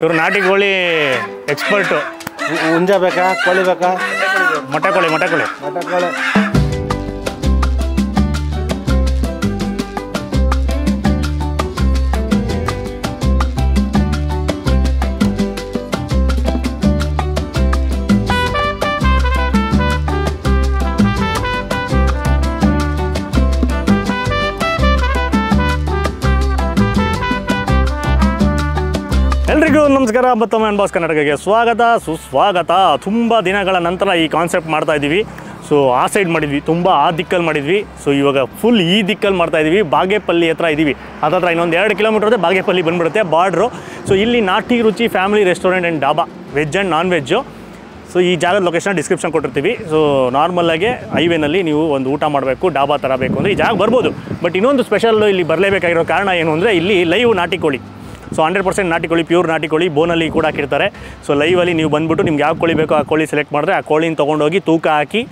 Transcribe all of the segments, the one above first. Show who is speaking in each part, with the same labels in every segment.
Speaker 1: ಇವರು ನಾಟಿ ಕೋಳಿ ಎಕ್ಸ್ಪರ್ಟ್.
Speaker 2: ಹುಂಜ ಬೇಕಾ ಕೋಳಿ ಬೇಕಾ?
Speaker 1: ಮೊಟ್ಟೆ ಕೋಳಿ. ಎಲ್ರಿಗೂ ನಮಸ್ಕಾರ. ಮತ್ತೊಮ್ಮೆ ಅನ್ಬಾಸ್ ಕರ್ನಾಟಕಕ್ಕೆ ಸ್ವಾಗತ ಸುಸ್ವಾಗತ. ತುಂಬ ದಿನಗಳ ನಂತರ ಈ ಕಾನ್ಸೆಪ್ಟ್ ಮಾಡ್ತಾ ಇದ್ದೀವಿ. ಸೊ ಆ ಸೈಡ್ ಮಾಡಿದ್ವಿ, ತುಂಬ ಆ ದಿಕ್ಕಲ್ಲಿ ಮಾಡಿದ್ವಿ. ಸೊ ಇವಾಗ ಫುಲ್ ಈ ದಿಕ್ಕಲ್ಲಿ ಮಾಡ್ತಾ ಇದ್ದೀವಿ. ಬಾಗೇಪಲ್ಲಿ ಹತ್ರ ಇದ್ದೀವಿ. ಅದತ್ರ ಇನ್ನೊಂದು 2 ಕಿಲೋಮೀಟರ್ ಇದೆ, ಬಾಗೇಪಲ್ಲಿ ಬಂದುಬಿಡುತ್ತೆ ಬಾರ್ಡ್ರು. ಸೊ ಇಲ್ಲಿ ನಾಟಿ ರುಚಿ family restaurant and dhaba, veg and non veg. So ಈ ಜಾಗದ ಲೊಕೇಶನ್ ಡಿಸ್ಕ್ರಿಪ್ಷನ್ ಕೊಟ್ಟಿರ್ತೀವಿ. ಸೊ ನಾರ್ಮಲಾಗಿ ಹೈವೇನಲ್ಲಿ ನೀವು ಒಂದು ಊಟ ಮಾಡಬೇಕು, ಡಾಬಾ ಥರ ಬೇಕು ಅಂದರೆ ಈ ಜಾಗ ಬರ್ಬೋದು. ಬಟ್ ಇನ್ನೊಂದು ಸ್ಪೆಷಲ್ ಇಲ್ಲಿ ಬರಲೇಬೇಕಾಗಿರೋ ಕಾರಣ ಏನು ಅಂದರೆ ಇಲ್ಲಿ ಲೈವ್ ನಾಟಿ ಕೋಳಿ. ಸೊ 100% ನಾಟಿ ಕೋಳಿ, ಪ್ಯೂರ್ ನಾಟಿ ಕೋಳಿ, ಬೋನಲ್ಲಿ ಕೂಡ ಹಾಕಿರ್ತಾರೆ. ಸೊ ಲೈವಲ್ಲಿ ನೀವು ಬಂದುಬಿಟ್ಟು ನಿಮ್ಗೆ ಯಾವ ಕೋಳಿ ಬೇಕೋ ಆ ಕೋಳಿ ಸೆಲೆಕ್ಟ್ ಮಾಡಿದ್ರೆ ಆ ಕೋಳಿನ ತೊಗೊಂಡೋಗಿ ತೂಕ ಹಾಕಿ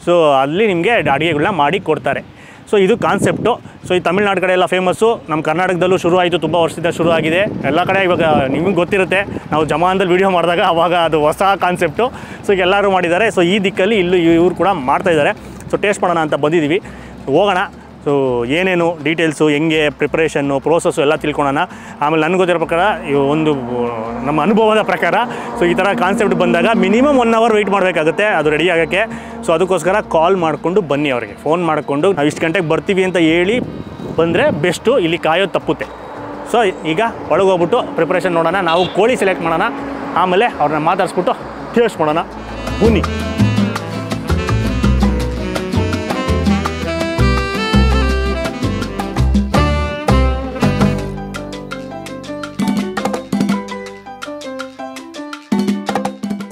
Speaker 1: ಸೊ ಅಲ್ಲಿ ನಿಮಗೆ ಅಡುಗೆಗಳನ್ನ ಮಾಡಿ ಕೊಡ್ತಾರೆ. ಸೊ ಇದು ಕಾನ್ಸೆಪ್ಟು. ಸೊ ಈ ತಮಿಳ್ನಾಡು ಕಡೆ ಎಲ್ಲ ಫೇಮಸ್ಸು, ನಮ್ಮ ಕರ್ನಾಟಕದಲ್ಲೂ ಶುರು ಆಯಿತು, ತುಂಬ ವರ್ಷದಿಂದ ಶುರು ಆಗಿದೆ. ಎಲ್ಲ ಕಡೆ ಇವಾಗ ನಿಮಗೆ ಗೊತ್ತಿರುತ್ತೆ, ನಾವು ಜಮಾನ್ದಲ್ಲಿ ವೀಡಿಯೋ ಮಾಡಿದಾಗ ಅವಾಗ ಅದು ಹೊಸ ಕಾನ್ಸೆಪ್ಟು. ಸೊ ಈಗ ಎಲ್ಲರೂ ಮಾಡಿದ್ದಾರೆ. ಸೊ ಈ ದಿಕ್ಕಲ್ಲಿ ಇಲ್ಲೂ ಇವ್ರು ಕೂಡ ಮಾಡ್ತಾಯಿದ್ದಾರೆ. ಸೊ ಟೇಸ್ಟ್ ಮಾಡೋಣ ಅಂತ ಬಂದಿದ್ದೀವಿ. ಹೋಗೋಣ. ಸೊ ಏನೇನು ಡೀಟೇಲ್ಸು, ಹೆಂಗೆ ಪ್ರಿಪ್ರೇಷನ್ನು, ಪ್ರೋಸೆಸ್ಸು ಎಲ್ಲ ತಿಳ್ಕೊಳ್ಳೋಣ. ಆಮೇಲೆ ನನಗೆ ಗೊತ್ತಿರೋ ಪ್ರಕಾರ ಒಂದು ನಮ್ಮ ಅನುಭವದ ಪ್ರಕಾರ ಸೊ ಈ ಥರ ಕಾನ್ಸೆಪ್ಟ್ ಬಂದಾಗ ಮಿನಿಮಮ್ 1 ಅವರ್ ವೆಯ್ಟ್ ಮಾಡಬೇಕಾಗುತ್ತೆ ಅದು ರೆಡಿ ಆಗೋಕ್ಕೆ. ಸೊ ಅದಕ್ಕೋಸ್ಕರ ಕಾಲ್ ಮಾಡಿಕೊಂಡು ಬನ್ನಿ, ಅವರಿಗೆ ಫೋನ್ ಮಾಡಿಕೊಂಡು ನಾವು ಇಷ್ಟು ಗಂಟೆಗೆ ಬರ್ತೀವಿ ಅಂತ ಹೇಳಿ ಬಂದರೆ ಬೆಸ್ಟು. ಇಲ್ಲಿ ಕಾಯೋದು ತಪ್ಪುತ್ತೆ. ಸೊ ಈಗ ಒಳಗೆ ಹೋಗ್ಬಿಟ್ಟು ಪ್ರಿಪ್ರೇಷನ್ ನೋಡೋಣ. ನಾವು ಕೋಳಿ ಸೆಲೆಕ್ಟ್ ಮಾಡೋಣ, ಆಮೇಲೆ ಅವ್ರನ್ನ ಮಾತಾಡಿಸ್ಬಿಟ್ಟು ಟೇಸ್ಟ್ ಮಾಡೋಣ. ಬನ್ನಿ.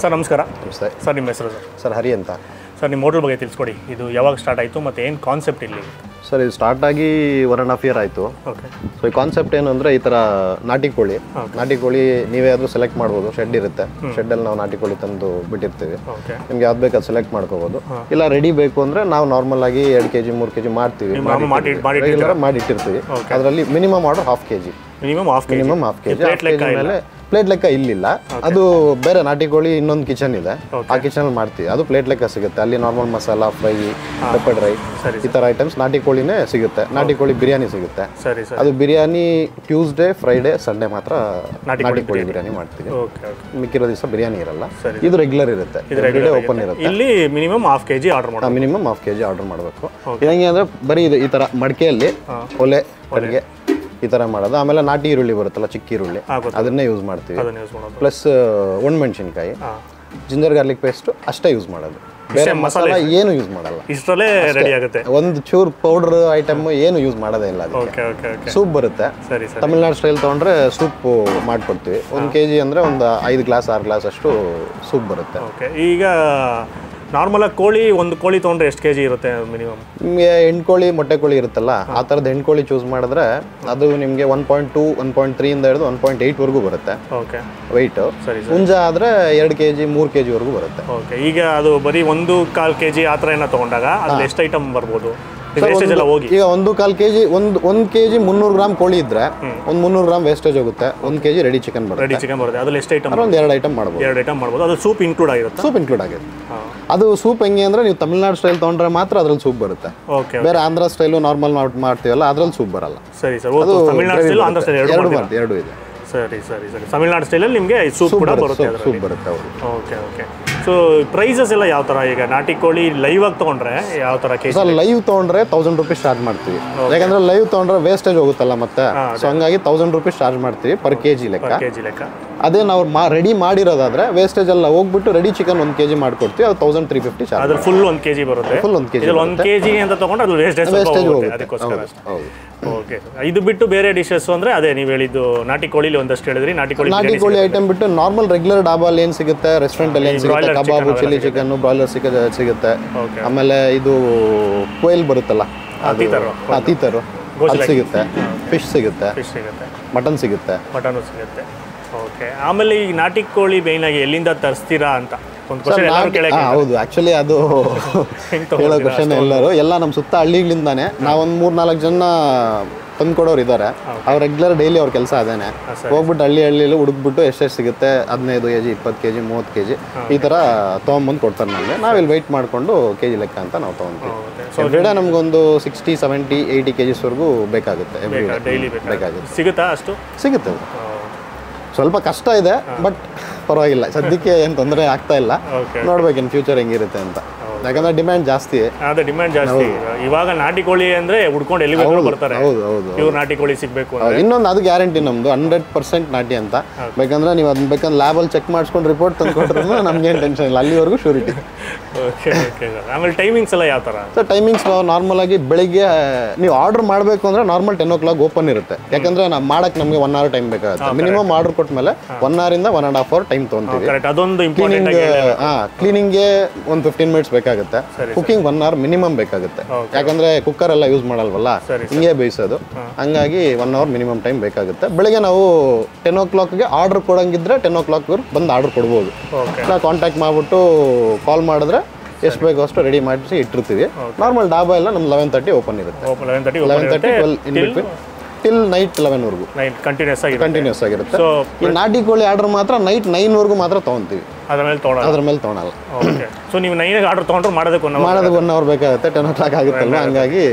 Speaker 1: ಸರ್ ನಮಸ್ಕಾರ.
Speaker 2: ನಮಸ್ತೆ
Speaker 1: ಸರ್ ನಿಮ್ಮ ಹೆಸರು?
Speaker 2: ಸರ್ ಹರಿ ಅಂತ.
Speaker 1: ಸರ್ ನಿಮ್ಮ ಹೋಟೆಲ್ ಬಗ್ಗೆ ತಿಳಿಸ್ಕೊಡಿ. ಇದು ಯಾವಾಗ ಸ್ಟಾರ್ಟ್ ಆಯಿತು ಮತ್ತು ಏನು ಕಾನ್ಸೆಪ್ಟ್ ಇಲ್ಲಿ?
Speaker 2: ಸರ್ ಇದು ಸ್ಟಾರ್ಟ್ ಆಗಿ 1.5 ಇಯರ್ ಆಯಿತು.
Speaker 1: ಓಕೆ.
Speaker 2: ಸೊ ಈ ಕಾನ್ಸೆಪ್ಟ್ ಏನು ಅಂದರೆ ಈ ಥರ ನಾಟಿ ಕೋಳಿ ನೀವೇ ಆದರೂ ಸೆಲೆಕ್ಟ್ ಮಾಡ್ಬೋದು. ಶೆಡ್ ಇರುತ್ತೆ, ಶೆಡ್ಡಲ್ಲಿ ನಾವು ನಾಟಿ ಕೋಳಿ ತಂದು ಬಿಟ್ಟಿರ್ತೀವಿ.
Speaker 1: ಓಕೆ.
Speaker 2: ನಿಮ್ಗೆ ಯಾವ್ದು ಬೇಕು ಅದು ಸೆಲೆಕ್ಟ್ ಮಾಡ್ಕೋಬೋದು. ಇಲ್ಲ ರೆಡಿ ಬೇಕು ಅಂದರೆ ನಾವು ನಾರ್ಮಲ್ ಆಗಿ 2 kg 3 kg ಮಾಡ್ತೀವಿ, ಮಾಡಿಟ್ಟಿರ್ತೀವಿ. ಅದರಲ್ಲಿ minimum order 1/2 kg.
Speaker 1: Minimum half K G
Speaker 2: ಮೇಲೆ ಪ್ಲೇಟ್ ಲೆಕ್ಕ ಇಲ್ಲಿಲ್ಲ. ಅದು ಬೇರೆ ನಾಟಿ ಕೋಳಿ ಇನ್ನೊಂದು ಕಿಚನ್ ಇದೆ, ಆ ಕಿಚನಲ್ಲಿ ಮಾಡ್ತೀವಿ. ಅದು ಪ್ಲೇಟ್ ಲೆಕ್ಕ ಸಿಗುತ್ತೆ. ಅಲ್ಲಿ normal masala fry, pepper dry ಈ ಥರ ಐಟಮ್ಸ್ ನಾಟಿ ಕೋಳಿನೇ ಸಿಗುತ್ತೆ. ನಾಟಿ ಕೋಳಿ ಬಿರಿಯಾನಿ ಸಿಗುತ್ತೆ. ಅದು ಬಿರಿಯಾನಿ ಟ್ಯೂಸ್ಡೇ, ಫ್ರೈಡೇ, ಸಂಡೇ ಮಾತ್ರ ನಾಟಿ ಕೋಳಿ ಬಿರಿಯಾನಿ ಮಾಡ್ತೀವಿ. ಮಿಕ್ಕಿರೋ ದಿವಸ ಬಿರಿಯಾನಿ ಇರಲ್ಲ. ಇದು ರೆಗ್ಯುಲರ್ ಇರುತ್ತೆ, ಎವ್ರಿಡೇ ಓಪನ್ ಇರುತ್ತೆ.
Speaker 1: ಇಲ್ಲಿ ಮಿನಿಮಮ್ 1/2 kg ಆರ್ಡರ್ ಮಾಡಿ.
Speaker 2: ಮಿನಿಮಮ್ 1/2 kg ಆರ್ಡರ್ ಮಾಡಬೇಕು. ಹೆಂಗೆ ಅಂದರೆ ಬರೀ ಇದು ಈ ಥರ ಮಡಿಕೆಯಲ್ಲಿ ಒಲೆ ಅಡುಗೆ ಈ ಥರ ಮಾಡೋದು. ಆಮೇಲೆ ನಾಟಿ ಈರುಳ್ಳಿ ಬರುತ್ತಲ್ಲ, ಚಿಕ್ಕ ಈರುಳ್ಳಿ, ಅದನ್ನೇ ಯೂಸ್ ಮಾಡ್ತೀವಿ. ಪ್ಲಸ್ ಒಣಮೆಣಸಿನ್ಕಾಯಿ, ಜಿಂಜರ್ ಗಾರ್ಲಿಕ್ ಪೇಸ್ಟ್ ಅಷ್ಟೇ ಯೂಸ್ ಮಾಡೋದು. ಬೇರೆ ಮಸಾಲ ಏನು ಯೂಸ್ ಮಾಡಲ್ಲ.
Speaker 1: ಇಷ್ಟರಲ್ಲೇ ರೆಡಿ ಆಗುತ್ತೆ.
Speaker 2: ಒಂದು ಚೂರು ಪೌಡರ್ ಐಟಮ್ ಏನು ಯೂಸ್ ಮಾಡೋದೇ ಇಲ್ಲ. ಸೂಪ್ ಬರುತ್ತೆ, ತಮಿಳ್ನಾಡು ಸ್ಟೈಲ್ ತೊಗೊಂಡ್ರೆ ಸೂಪ್ ಮಾಡ್ಕೊಡ್ತೀವಿ. 1 kg ಅಂದರೆ ಒಂದು 5 ಗ್ಲಾಸ್ 6 ಗ್ಲಾಸ್ ಅಷ್ಟು ಸೂಪ್ ಬರುತ್ತೆ.
Speaker 1: ಈಗ ನಾರ್ಮಲಾಗಿ ಒಂದು ಕೋಳಿ ತೊಗೊಂಡ್ರೆ ಎಷ್ಟು kg ಇರುತ್ತೆ ಮಿನಿಮಮ್?
Speaker 2: ನಿಮಗೆ ಹೆಣ್ಕೋಳಿ ಮೊಟ್ಟೆ ಕೋಳಿ ಇರುತ್ತಲ್ಲ, ಆ ಥರದ್ದು ಹೆಣ್ಕೋಳಿ ಚೂಸ್ ಮಾಡಿದ್ರೆ ಅದು ನಿಮಗೆ 1.2 1.3 ಇಂದ ಹಿಡಿದು 1.8 ವರೆಗೂ ಬರುತ್ತೆ ವೆಯ್ಟು. ಹುಂಜ ಆದರೆ 2 kg 3 kg ವರೆಗೂ ಬರುತ್ತೆ.
Speaker 1: ಓಕೆ. ಈಗ ಅದು ಬರೀ 1/4 kg ಆ ಥರ ಏನೋ ತೊಗೊಂಡಾಗ ಅದ್ರಲ್ಲಿ ಎಷ್ಟು ಐಟಮ್ ಬರ್ಬೋದು?
Speaker 2: ಈಗ 1/4 kg 1 kg 300 ಗ್ರಾಮ್ ಕೋಳಿ ಇದ್ರೆ ಒಂದು 300 ಗ್ರಾಮ್ ವೇಸ್ಟೇಜ್ ಹೋಗುತ್ತೆ. 1 kg ರೆಡಿ ಚಿಕನ್ ಬರುತ್ತೆ.
Speaker 1: ಅದ್ರಲ್ಲಿ ಎಷ್ಟು ಐಟಮ್?
Speaker 2: ಒಂದು 2 ಐಟಮ್ ಮಾಡ್ಬೋದು.
Speaker 1: 2 ಐಟಮ್ ಮಾಡ್ಬೋದು. ಅದು ಸೂಪ್ ಇನ್ಕ್ಲೂಡ್ ಆಗಿರುತ್ತೆ?
Speaker 2: ಸೂಪ್ ಇನ್ಕ್ಲೂಡ್ ಆಗಿದೆ. ಅದು ಸೂಪ್ ಹೆಂಗೆ ಅಂದರೆ ನೀವು ತಮಿಳ್ನಾಡು ಸ್ಟೈಲ್ ತೊಗೊಂಡ್ರೆ ಮಾತ್ರ ಅದ್ರಲ್ಲಿ ಸೂಪ್ ಬರುತ್ತೆ. ಬೇರೆ ಆಂಧ್ರ ಸ್ಟೈಲು ನಾರ್ಮಲ್ ಮಾಡ್ತೀವಲ್ಲ ಅದ್ರಲ್ಲಿ ಸೂಪ್ ಬರಲ್ಲ.
Speaker 1: ಸರಿ ಸರ್. ಅದು ತಮಿಳ್ನಾಡು ಸ್ಟೈಲ್, ಆಂಧ್ರ ಸ್ಟೈಲ್ ಎರಡು ಇದೆ. ಸರಿ. ತಮಿಳ್ನಾಡು ಸ್ಟೈಲಲ್ಲಿ ನಿಮಗೆ ಸೂಪ್ ಕೂಡ ಬರುತ್ತೆ.
Speaker 2: ಸೂಪ್ ಬರುತ್ತೆ.
Speaker 1: ಓಕೆ. ಸೊ ಪ್ರೈಸಸ್ ಎಲ್ಲ ಯಾವ ಥರ? ಈಗ ನಾಟಿ ಕೋಳಿ ಲೈವ್ ಆಗಿ ತೊಗೊಂಡ್ರೆ ಯಾವ ಥರ ಕೆಜಿ?
Speaker 2: ಸರ್ ಲೈವ್ ತೊಗೊಂಡ್ರೆ 1000 ರೂಪೀಸ್ ಚಾರ್ಜ್ ಮಾಡ್ತೀವಿ. ಯಾಕಂದ್ರೆ ಲೈವ್ ತೊಗೊಂಡ್ರೆ ವೇಸ್ಟೇಜ್ ಹೋಗುತ್ತಲ್ಲ ಮತ್ತೆ. ಸೊ ಹಂಗಾಗಿ 1000 ರೂಪೀಸ್ ಚಾರ್ಜ್ ಮಾಡ್ತೀವಿ ಪರ್ kg ಲೆಕ್ಕ. ಅದೇ ನಾವು ರೆಡಿ ಮಾಡಿರೋದಾದ್ರೆ ವೇಸ್ಟೇಜ್ ಎಲ್ಲ ಹೋಗ್ಬಿಟ್ಟು ರೆಡಿ ಚಿಕನ್ 1 kg ಮಾಡ್ಕೊಡ್ತೀವಿ. ಅದು 1350 ಚಾರ್ಜ್.
Speaker 1: ಅದ್ರ ಫುಲ್ 1 kg ಬರುತ್ತೆ.
Speaker 2: Full 1 kg.
Speaker 1: 1 kg ಅಂತ ತೊಗೊಂಡ್ರೆ ಅದು ವೇಸ್ಟೇಜ್ ಹೋಗುತ್ತೆ. ಅದಕ್ಕೋಸ್ಕರ. ಓಕೆ. ಇದು ಬಿಟ್ಟು ಬೇರೆ ಡಿಶಸ್ ಅಂದರೆ ಅದೇ ನೀವು ಹೇಳಿದ್ದು ನಾಟಿ ಕೋಳಿಲಿ ಒಂದಷ್ಟು ಹೇಳಿದ್ರಿ. ನಾಟಿ ಕೋಳಿ ಐಟಮ್ ಬಿಟ್ಟು ನಾರ್ಮಲ್ ರೆಗ್ಯುಲರ್ ಡಾಬಲ್ಲಿ ಏನು ಸಿಗುತ್ತೆ, ರೆಸ್ಟೋರೆಂಟಲ್ಲಿ ಏನು ಸಿಗುತ್ತೆ, ಕಬಾಬು, ಚಿಲ್ಲಿ ಚಿಕನ್, ಬ್ರಾಯ್ಲರ್ ಸಿಗುತ್ತೆ. ಆಮೇಲೆ ಇದು ಕೊಯ್ಲ್ ಬರುತ್ತಲ್ಲ, ಅತೀತರು ಅದು ಸಿಗುತ್ತೆ. ಫಿಶ್ ಸಿಗುತ್ತೆ, ಮಟನ್ ಸಿಗುತ್ತೆ. ಓಕೆ. ಆಮೇಲೆ ಈ ನಾಟಿ ಕೋಳಿ ಮೇಯ್ನಾಗಿ ಎಲ್ಲಿಂದ ತರಿಸ್ತೀರಾ ಅಂತ ಒಂದು ಕ್ವಶನ್.
Speaker 2: ಹೌದು, ಆ್ಯಕ್ಚುಲಿ ಅದು ಹೇಳೋ ಕ್ವಶನ್. ಎಲ್ಲ ನಮ್ಮ ಸುತ್ತ ಹಳ್ಳಿಗಳಿಂದಾನೆ. ನಾವೊಂದು 3-4 ಜನ ತಂದ್ಕೊಡೋರು ಇದ್ದಾರೆ. ಅವ್ರು ರೆಗ್ಯುಲರ್ ಡೈಲಿ ಅವ್ರ ಕೆಲಸ ಅದೇನೆ. ಹೋಗ್ಬಿಟ್ಟು ಹಳ್ಳಿಯಲ್ಲಿ ಹುಡುಕ್ಬಿಟ್ಟು ಎಷ್ಟೆಷ್ಟು ಸಿಗುತ್ತೆ 15 kg 20 kg 30 kg ಈ ಥರ ತೊಗೊಂಬಂದು ಕೊಡ್ತಾರೆ ನಮಗೆ. ನಾವಿಲ್ಲಿ ವೆಯ್ಟ್ ಮಾಡಿಕೊಂಡು KG ಲೆಕ್ಕ ಅಂತ ನಾವು ತೊಗೊತೀವಿ. ಎವ್ರಿಡೇ ನಮಗೊಂದು 60 70 80 kgsವರೆಗೂ ಬೇಕಾಗುತ್ತೆ.
Speaker 1: ಡೈಲಿ
Speaker 2: ಬೇಕಾಗುತ್ತೆ.
Speaker 1: ಸಿಗುತ್ತಾ? ಅಷ್ಟು ಸಿಗುತ್ತೆ.
Speaker 2: ಸ್ವಲ್ಪ ಕಷ್ಟ ಇದೆ, ಬಟ್ ಪರವಾಗಿಲ್ಲ, ಸದ್ಯಕ್ಕೆ ಏನು ತೊಂದರೆ ಆಗ್ತಾ ಇಲ್ಲ. ನೋಡ್ಬೇಕು ಇನ್ ಫ್ಯೂಚರ್ ಹೆಂಗಿರುತ್ತೆ ಅಂತ. ಯಾಕಂದ್ರೆ ಡಿಮ್ಯಾಂಡ್ ಜಾಸ್ತಿ.
Speaker 1: ಅದೇ ಡಿಮ್ಯಾಂಡ್ ಜಾಸ್ತಿ. ಇವಾಗ ನಾಟಿ ಕೋಳಿ ಅಂದ್ರೆ ಹುಡ್ಕೊಂಡು ಎಲ್ಲಿ ಬರ್ತಾರೆ. ಇವ್ರು ನಾಟಿ ಕೋಳಿ ಸಿಗ್ಬೇಕು.
Speaker 2: ಇನ್ನೊಂದು ಅದು ಗ್ಯಾರಂಟಿ ನಮ್ದು 100% ನಾಟಿ ಅಂತ. ಬೇಕಂದ್ರೆ ನೀವು ಅದನ್ನ ಬೇಕಂದ್ರೆ ಲ್ಯಾಬಲ್ಲಿ ಚೆಕ್ ಮಾಡಿಸ್ಕೊಂಡು ರಿಪೋರ್ಟ್ ತಂದ್ಕೊಟ್ರು ನಮ್ಗೇನು ಟೆನ್ಷನ್ ಇಲ್ಲ, ಅಲ್ಲಿವರೆಗೂ ಶ್ಯೂರಿಟಿ.
Speaker 1: ಆಮೇಲೆ ಟೈಮಿಂಗ್ಸ್ ಎಲ್ಲ ಯಾವ ಥರ?
Speaker 2: ಸರ್ ಟೈಮಿಂಗ್ಸ್ ನಾರ್ಮಲ್ ಆಗಿ ಬೆಳಿಗ್ಗೆ ನೀವು ಆರ್ಡರ್ ಮಾಡಬೇಕು ಅಂದ್ರೆ ನಾರ್ಮಲ್ 10 o'clock ಓಪನ್ ಇರುತ್ತೆ. ಯಾಕಂದ್ರೆ ನಾವು ಮಾಡಕ್ಕೆ ನಮಗೆ 1 hour ಟೈಮ್ ಬೇಕಾಗುತ್ತೆ. ಮಿನಿಮಮ್ ಆರ್ಡರ್ ಕೊಟ್ಟ ಮೇಲೆ 1 hour ಇಂದ 1.5 hour ಟೈಮ್ ತೊಗೊಂತೀವಿ.
Speaker 1: ಅದೊಂದು
Speaker 2: ಕ್ಲೀನಿಂಗ್ಗೆ ಒಂದು 15 minutes ಬೇಕಾಗುತ್ತೆ. ಕುಕಿಂಗ್ 1 hour ಮಿನಿಮಮ್ ಬೇಕಾಗುತ್ತೆ. ಯಾಕಂದ್ರೆ ಕುಕ್ಕರ್ ಎಲ್ಲ ಯೂಸ್ ಮಾಡಲ್ವಲ್ಲ, ಹಿಂಗೆ ಬೇಯಿಸೋದು. ಹಂಗಾಗಿ 1 hour ಮಿನಿಮಮ್ ಟೈಮ್ ಬೇಕಾಗುತ್ತೆ. ಬೆಳಿಗ್ಗೆ ನಾವು 10 o'clockಗೆ ಆರ್ಡರ್ ಕೊಡಂಗಿದ್ರೆ 10 o'clock ಬಂದು ಆರ್ಡರ್ ಕೊಡ್ಬೋದು. ನಾವು ಕಾಂಟ್ಯಾಕ್ಟ್ ಮಾಡಿಬಿಟ್ಟು ಕಾಲ್ ಮಾಡಿದ್ರೆ ಎಷ್ಟು ಬೇಕೋ ಅಷ್ಟು ರೆಡಿ ಮಾಡಿಸಿ ಇಟ್ಟಿರ್ತೀವಿ. ನಾರ್ಮಲ್ ಡಾಬಾ ಎಲ್ಲ ನಮ್ಮ 11:30 ಓಪನ್ ಇರುತ್ತೆ. 11:30 12 ಇನ್ ಬಿಟ್ವೀನ್ ಟಿಲ್ ನೈಟ್ 11ವರೆಗೂ ಕಂಟಿನ್ಯೂಸ್ ಆಗಿರುತ್ತೆ. ಈ ನಾಟಿ ಕೋಳಿ ಆರ್ಡರ್ ಮಾತ್ರ ನೈಟ್ 9ವರೆಗೂ ಮಾತ್ರ ತೊಗೊತೀವಿ. ಅದ್ರ ಮೇಲೆ ತೊಗೊಳಲ್ಲ.
Speaker 1: ಸೊ ನೀವು 9ಗೆ ಆರ್ಡರ್ ತೊಗೊಂಡ್ರೆ ಮಾಡೋದಕ್ಕೆ
Speaker 2: 1 hour ಬೇಕಾಗುತ್ತೆ. 10 o'clock ಆಗುತ್ತಲ್ವ, ಹಂಗಾಗಿ.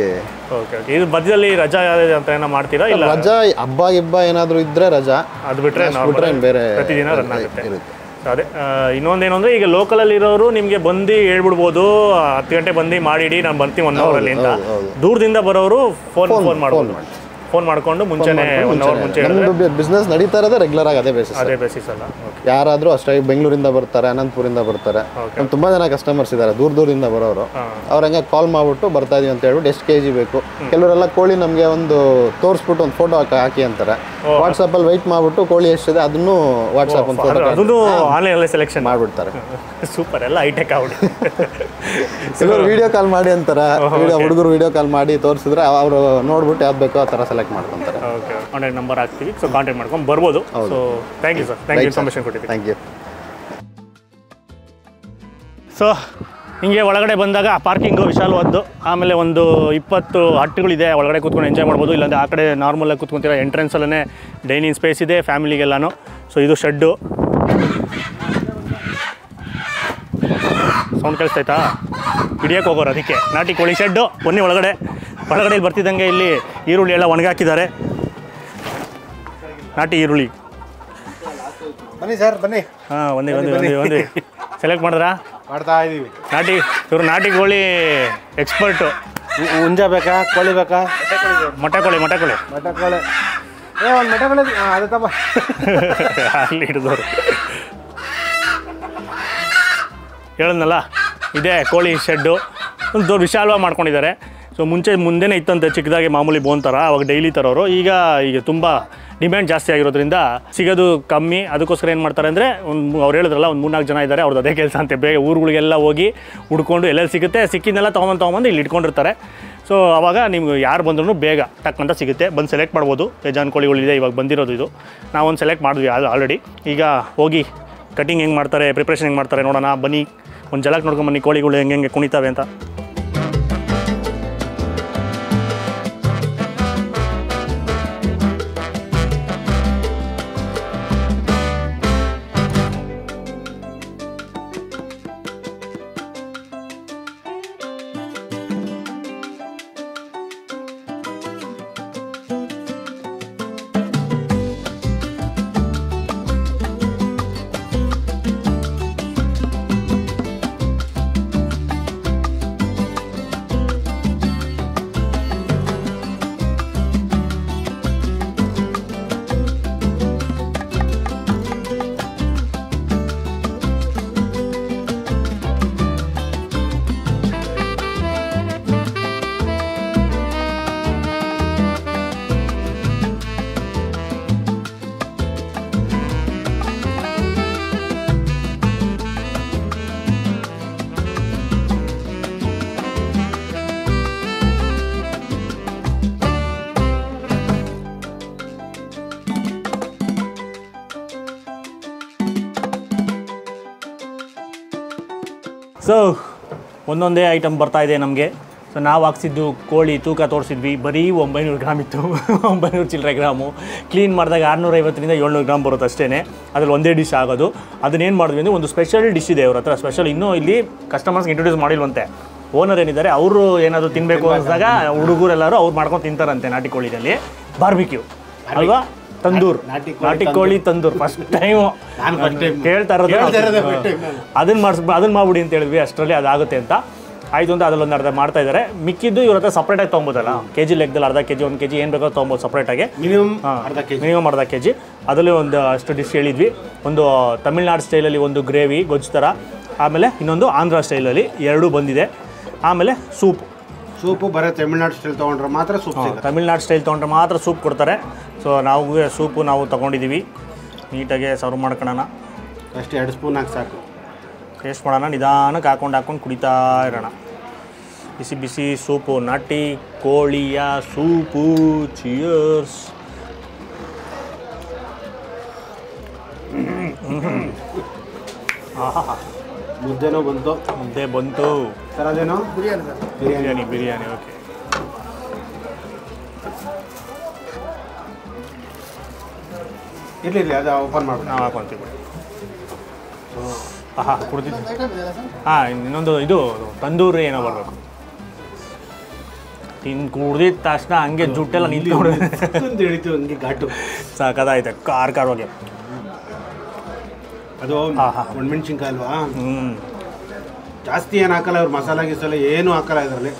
Speaker 1: ಇದು ಮಧ್ಯದಲ್ಲಿ ರಜಾ ಅಂತ ಏನೋ ಮಾಡ್ತೀರಾ? ಇಲ್ಲ,
Speaker 2: ರಜಾ ಹಬ್ಬ ಏನಾದರೂ ಇದ್ರೆ ರಜಾ, ಅದು ಬಿಟ್ರೆ ಬೇರೆ
Speaker 1: ಪ್ರತಿದಿನ ರನ್ ಆಗುತ್ತೆ. ಅದೇ ಇನ್ನೊಂದೇನು ಅಂದರೆ ಈಗ ಲೋಕಲಲ್ಲಿ ಇರೋರು ನಿಮಗೆ ಬಂದು ಹೇಳ್ಬಿಡ್ಬೋದು 10 ಗಂಟೆ ಬಂದು ಮಾಡಿಡಿ, ನಾನು ಬರ್ತೀನಿ 1 hour ಅಂತ. ದೂರದಿಂದ ಬರೋರು ಫೋನ್ ಮಾಡ್ಕೊಂಡು ಮುಂಚೆನೇ 1 hour ಮುಂಚೆ.
Speaker 2: ನಮ್ಮದು ಬಿಸ್ನೆಸ್ ನಡೀತಾ ಇರೋದೇ ರೆಗ್ಯುಲರ್ ಆಗಿ ಅದೇ ಬೇಸಿಸ್
Speaker 1: ಅಲ್ಲ.
Speaker 2: ಯಾರಾದರೂ ಅಷ್ಟೇ ಬೆಂಗಳೂರಿಂದ ಬರ್ತಾರೆ, ಅನಂತಪುರಿಂದ ಬರ್ತಾರೆ. ನಮ್ಮ ತುಂಬ ಜನ ಕಸ್ಟಮರ್ಸ್ ಇದ್ದಾರೆ ದೂರದಿಂದ ಬರೋರು. ಅವ್ರು ಹಂಗೆ ಕಾಲ್ ಮಾಡ್ಬಿಟ್ಟು ಬರ್ತಾ ಇದೀವಿ ಅಂತ ಹೇಳ್ಬಿಟ್ಟು ಎಷ್ಟು KG ಬೇಕು. ಕೆಲವರೆಲ್ಲ ಕೋಳಿ ನಮಗೆ ಒಂದು ತೋರಿಸ್ಬಿಟ್ಟು ಒಂದು ಫೋಟೋ ಹಾಕಿ ಅಂತಾರೆ. ವಾಟ್ಸಪ್ಪಲ್ಲಿ ವೆಯ್ಟ್ ಮಾಡಿಬಿಟ್ಟು ಕೋಳಿ ಎಷ್ಟಿದೆ ಅದನ್ನು ವಾಟ್ಸಪ್ ಒಂದು ಫೋಟೋ
Speaker 1: ಅದನ್ನು ಆನ್ಲೈನಲ್ಲಿ ಸೆಲೆಕ್ಷನ್
Speaker 2: ಮಾಡಿಬಿಡ್ತಾರೆ.
Speaker 1: ಸೂಪರ್, ಎಲ್ಲ ಹೈಟೆಕ್ ಆಗ್ಬಿಟ್ಟು.
Speaker 2: ಕೆಲವರು ವಿಡಿಯೋ ಕಾಲ್ ಮಾಡಿ ಅಂತಾರೆ. ಹುಡುಗರು ವಿಡಿಯೋ ಕಾಲ್ ಮಾಡಿ ತೋರಿಸಿದ್ರೆ ಅವರು ನೋಡ್ಬಿಟ್ಟು ಯಾವ್ದು ಬೇಕೋ ಆ ಥರ ಸೆಲೆಕ್ಟ್ ಮಾಡ್ಕೊತಾರೆ.
Speaker 1: ಕಾಂಟ್ಯಾಕ್ಟ್ ನಂಬರ್ ಹಾಕ್ತೀವಿ, ಸೊ ಕಾಂಟ್ಯಾಕ್ಟ್ ಮಾಡ್ಕೊಂಡು ಬರ್ಬೋದು. So thank you sir, thank you information ಕೊಟ್ಟಿದ್ದೀವಿ.
Speaker 2: Thank you.
Speaker 1: ಸೊ ಹಿಂಗೆ ಒಳಗಡೆ ಬಂದಾಗ ಪಾರ್ಕಿಂಗು ವಿಶಾಲವಾದ್ದು. ಆಮೇಲೆ ಒಂದು 20 ಹಟ್ಟುಗಳಿದೆ, ಒಳಗಡೆ ಕೂತ್ಕೊಂಡು ಎಂಜಾಯ್ ಮಾಡ್ಬೋದು. ಇಲ್ಲಾಂದರೆ ಆ ಕಡೆ ನಾರ್ಮಲಾಗಿ ಕೂತ್ಕೊಂತೀರ. ಎಂಟ್ರೆನ್ಸಲ್ಲೇ ಡೈನಿಂಗ್ ಸ್ಪೇಸ್ ಇದೆ ಫ್ಯಾಮಿಲಿಗೆಲ್ಲನೂ. ಸೊ ಇದು ಶೆಡ್ಡು. ಸೌಂಡ್ ಕೇಳಿಸ್ತೈತಾ? ಹಿಡಿಯೋಕೆ ಹೋಗೋರು, ಅದಕ್ಕೆ ನಾಟಿ ಕೋಳಿ ಶೆಡ್ಡು. ಬನ್ನಿ ಒಳಗಡೆ ಬರ್ತಿದ್ದಂಗೆ ಇಲ್ಲಿ ಈರುಳ್ಳಿ ಎಲ್ಲ ಒಣಗಾಕಿದ್ದಾರೆ. ನಾಟಿ ಈರುಳ್ಳಿ.
Speaker 3: ಬನ್ನಿ ಸರ್, ಬನ್ನಿ.
Speaker 1: ಹಾಂ, ಒಂದೇ ಸೆಲೆಕ್ಟ್ ಮಾಡಿದ್ರಾ?
Speaker 3: ಮಾಡ್ತಾ ಇದ್ದೀವಿ.
Speaker 1: ಇವರು ನಾಟಿ ಕೋಳಿ ಎಕ್ಸ್ಪರ್ಟು.
Speaker 3: ಹುಂಜ ಬೇಕಾ, ಕೋಳಿ ಬೇಕಾ?
Speaker 1: ಮೊಟ್ಟೆ ಕೋಳಿ.
Speaker 3: ಒಂದು ಮೊಟ್ಟೆ ಕೋಳಿ ಅದು ತಮ್ಮ
Speaker 1: ಅಲ್ಲಿ ಹಿಡಿದವರು ಹೇಳಿದ್ನಲ್ಲ, ಇದೇ ಕೋಳಿ ಶೆಡ್ಡು. ಒಂದು ದೊಡ್ಡ ವಿಶಾಲವಾಗಿ ಮಾಡ್ಕೊಂಡಿದ್ದಾರೆ. ಸೊ ಮುಂದೆನೇ ಇತ್ತಂತೆ ಚಿಕ್ಕದಾಗಿ ಮಾಮೂಲಿ ಬೋನ್ ಥರ, ಅವಾಗ ಡೈಲಿ ತರೋರು. ಈಗ ತುಂಬ ಡಿಮ್ಯಾಂಡ್ ಜಾಸ್ತಿ ಆಗಿರೋದ್ರಿಂದ ಸಿಗೋದು ಕಮ್ಮಿ. ಅದಕ್ಕೋಸ್ಕರ ಏನು ಮಾಡ್ತಾರೆ ಅಂದರೆ, ಅವ್ರು ಹೇಳಿದ್ರಲ್ಲ ಒಂದು 3-4 ಜನ ಇದ್ದಾರೆ, ಅವ್ರದ್ದು ಅದೇ ಕೆಲಸ ಅಂತೆ. ಬೇಗ ಊರುಗಳಿಗೆಲ್ಲ ಹೋಗಿ ಹುಡ್ಕೊಂಡು ಎಲ್ಲೆಲ್ಲಿ ಸಿಗುತ್ತೆ ಸಿಕ್ಕಿದ್ನೆಲ್ಲ ತೊಗೊಂಬಂದು ಇಲ್ಲಿ ಇಟ್ಕೊಂಡಿರ್ತಾರೆ. ಸೊ ಆವಾಗ ನಿಮ್ಗೆ ಯಾರು ಬಂದ್ರೂ ಬೇಗ ಟಕ್ಕಂತ ಸಿಗುತ್ತೆ. ಬಂದು ಸೆಲೆಕ್ಟ್ ಮಾಡ್ಬೋದು. ಬೇಜಾನ್ ಕೋಳಿಗಳಿದೆ ಇವಾಗ ಬಂದಿರೋದು. ಇದು ನಾವೊಂದು ಸೆಲೆಕ್ಟ್ ಮಾಡಿದ್ವಿ ಆಲ್ರೆಡಿ. ಈಗ ಹೋಗಿ ಕಟಿಂಗ್ ಹೆಂಗೆ ಮಾಡ್ತಾರೆ, ಪ್ರಿಪ್ರೇಷನ್ ಹೆಂಗೆ ಮಾಡ್ತಾರೆ ನೋಡೋಣ. ಬನ್ನಿ, ಒಂದು ಜಲಕ್ಕೆ ನೋಡ್ಕೊಂಬನ್ನಿ ಕೋಳಿಗಳು ಹೆಂಗೆ ಕುಣಿತಾವೆ ಅಂತ. ಸೊ ಒಂದೊಂದೇ ಐಟಮ್ ಬರ್ತಾಯಿದೆ ನಮಗೆ. ಸೊ ನಾವು ಹಾಕ್ಸಿದ್ದು ಕೋಳಿ ತೂಕ ತೋರಿಸಿದ್ವಿ, ಬರೀ 900 ಗ್ರಾಮ್ ಇತ್ತು. 900 ಚಿಲ್ಲರೆ ಗ್ರಾಮು. ಕ್ಲೀನ್ ಮಾಡಿದಾಗ 650ರಿಂದ 700 ಗ್ರಾಮ್ ಬರುತ್ತೆ ಅಷ್ಟೇ. ಅದ್ರಲ್ಲಿ ಒಂದೇ ಡಿಶ್ ಆಗೋದು. ಅದನ್ನೇನು ಮಾಡಿದ್ವಿ ಅಂದರೆ ಒಂದು ಸ್ಪೆಷಲ್ ಡಿಶ್ ಇದೆ ಅವ್ರ ಹತ್ರ. ಸ್ಪೆಷಲ್ ಇನ್ನೂ ಇಲ್ಲಿ ಕಸ್ಟಮರ್ಸ್ಗೆ ಇಂಟ್ರೊಡ್ಯೂಸ್ ಮಾಡಿಲ್ವಂತೆ. ಓನರ್ ಏನಿದ್ದಾರೆ ಅವರು ಏನಾದರೂ ತಿನ್ನಬೇಕು ಅನ್ನಿಸಿದಾಗ ಹುಡುಗರೆಲ್ಲರೂ ಅವ್ರು ಮಾಡ್ಕೊಂಡು ತಿಂತಾರಂತೆ. ನಾಟಿ ಕೋಳಿನಲ್ಲಿ ಬಾರ್ಬಿಕ್ಯೂ ಅಲ್ವಾ, ತಂದೂರ್, ನಾಟಿ ಕೋಳಿ ತಂದೂರ್ ಫಸ್ಟ್ ಟೈಮು ಕೇಳ್ತಾ ಇರೋದು. ಅದನ್ನು ಮಾಡ್ಬಿಡಿ ಅಂತ ಹೇಳಿದ್ವಿ. ಅಷ್ಟರಲ್ಲಿ ಅದಾಗುತ್ತೆ ಅಂತ ಆಯಿತು ಅಂತ ಅದರಲ್ಲೊಂದು ಅರ್ಧ ಮಾಡ್ತಾ ಇದ್ದಾರೆ. ಮಿಕ್ಕಿದ್ದು ಇವ್ರ ಹತ್ರ ಸಪ್ರೇಟಾಗಿ ತೊಗೊಬೋದಲ್ಲ, ಕೆಜಿ ಲೆಕ್ಕದಲ್ಲಿ ಅರ್ಧ ಕೆಜಿ 1 ಕೆಜಿ ಏನು ಬೇಕೋ ತೊಗೊಬೋದು ಸಪ್ರೇಟಾಗಿ. ಮಿನಿಮಮ್ ಅರ್ಧ ಕೆಜಿ. ಅದರಲ್ಲಿ ಒಂದು ಅಷ್ಟು ಡಿಶ್ ಹೇಳಿದ್ವಿ. ಒಂದು ತಮಿಳ್ನಾಡು ಸ್ಟೈಲಲ್ಲಿ ಒಂದು ಗ್ರೇವಿ ಗೊಜ್ಜು ಥರ, ಆಮೇಲೆ ಇನ್ನೊಂದು ಆಂಧ್ರ ಸ್ಟೈಲಲ್ಲಿ 2 ಬಂದಿದೆ. ಆಮೇಲೆ
Speaker 3: ಸೂಪು ಬರೀ ತಮಿಳ್ನಾಡು ಸ್ಟೈಲ್ ತೊಗೊಂಡ್ರೆ ಮಾತ್ರ ಸೂಪ್.
Speaker 1: ತಮಿಳ್ನಾಡು ಸ್ಟೈಲ್ ತೊಗೊಂಡ್ರೆ ಮಾತ್ರ ಸೂಪ್ ಕೊಡ್ತಾರೆ. ಸೊ ನಾವು ಸೂಪು ನಾವು ತೊಗೊಂಡಿದ್ದೀವಿ. ನೀಟಾಗಿ ಸರ್ವ್ ಮಾಡ್ಕೊಳ್ಳೋಣ.
Speaker 3: ಅಷ್ಟೇ 2 ಸ್ಪೂನ್ ಹಾಕಿ ಸಾಕು.
Speaker 1: ಟೇಸ್ಟ್ ಮಾಡೋಣ, ನಿಧಾನಕ್ಕೆ ಹಾಕೊಂಡು ಕುಡಿತಾ ಇರೋಣ. ಬಿಸಿ ಬಿಸಿ ಸೂಪು, ನಾಟಿ ಕೋಳಿಯ ಸೂಪು. ಚಿಯರ್ಸ್. ಆಹಾ,
Speaker 3: ಮುದ್ದೆನೂ ಬಂತು.
Speaker 1: ಮುದ್ದೆ ಬಂತು
Speaker 3: ಸರ್. ಅದೇನೋ
Speaker 1: ಬಿರಿಯಾನಿ. ಓಕೆ,
Speaker 3: ಇರಲಿ ಅದು ಓಪನ್ ಮಾಡಿ
Speaker 1: ನಾವು ಹಾಕೊಂತೀವಿ. ಕುಡ್ದಿದ್ದು. ಇನ್ನೊಂದು ಇದು ತಂದೂರಿ ಏನೋ ಬರಬೇಕು. ಕುಡ್ದಿದ್ದ ತಕ್ಷಣ ಹಂಗೆ ಜುಟ್ಟೆಲ್ಲ ನಿಂತ್ಕೊಂಡು
Speaker 3: ಹಿಡಿತು, ಹಂಗೆ ಘಾಟು
Speaker 1: ಸಾಕದಾಯ್ತು. ಖಾರವಾಗಿ
Speaker 3: ಅದು ಒಣಮೆಣ್ಸಿನ್ಕಾಯಿ ಅಲ್ವಾ. ಜಾಸ್ತಿ ಏನು ಹಾಕಲ್ಲ ಅವ್ರು, ಮಸಾಲ ಗಿಸಾಲ ಏನು ಹಾಕಲ್ಲ ಇದರಲ್ಲಿ.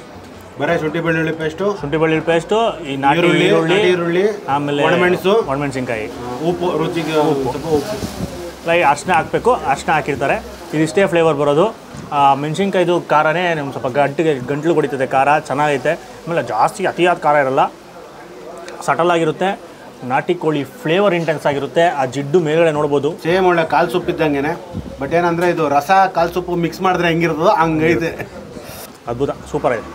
Speaker 3: ಬರೀ ಶುಂಠಿ ಬೆಳ್ಳುಳ್ಳಿ ಪೇಸ್ಟು, ಈ ನಾಟಿ ಈರುಳ್ಳಿ, ಆಮೇಲೆ ಒಣಮೆಣಸಿನ್ಕಾಯಿ, ಉಪ್ಪು, ರುಚಿಗೆ ಸ್ವಲ್ಪ ಉಪ್ಪು,
Speaker 1: ಅರ್ಶಿನ ಹಾಕಬೇಕು. ಅರ್ಶಿನ ಹಾಕಿರ್ತಾರೆ. ಇದಿಷ್ಟೇ ಫ್ಲೇವರ್ ಬರೋದು. ಮೆಣಸಿನ್ಕಾಯ್ದು ಖಾರನೇ ನಮ್ಮ ಸ್ವಲ್ಪ ಗಂಟ್ಲು ಹೊಡಿತದೆ. ಖಾರ ಚೆನ್ನಾಗೈತೆ. ಆಮೇಲೆ ಜಾಸ್ತಿ ಅತಿಯಾದ ಖಾರ ಇರಲ್ಲ, ಸಟಲಾಗಿರುತ್ತೆ. ನಾಟಿ ಕೋಳಿ ಫ್ಲೇವರ್ ಇಂಟೆನ್ಸ್ ಆಗಿರುತ್ತೆ. ಆ ಜಿಡ್ಡು ಮೇಲ್ಗಡೆ ನೋಡ್ಬೋದು.
Speaker 3: ಸೇಮ್ ಒಳ್ಳೆ ಕಾಲು ಸೊಪ್ಪು ಇದ್ದಂಗೆ. ಬಟ್ ಏನಂದರೆ ಇದು ರಸ ಕಾಲು ಸೊಪ್ಪು ಮಿಕ್ಸ್ ಮಾಡಿದ್ರೆ ಹೆಂಗಿರ್ತದೋ ಹಂಗೈತೆ.
Speaker 1: ಅದ್ಭುತ, ಸೂಪರ್ ಆಗಿದೆ.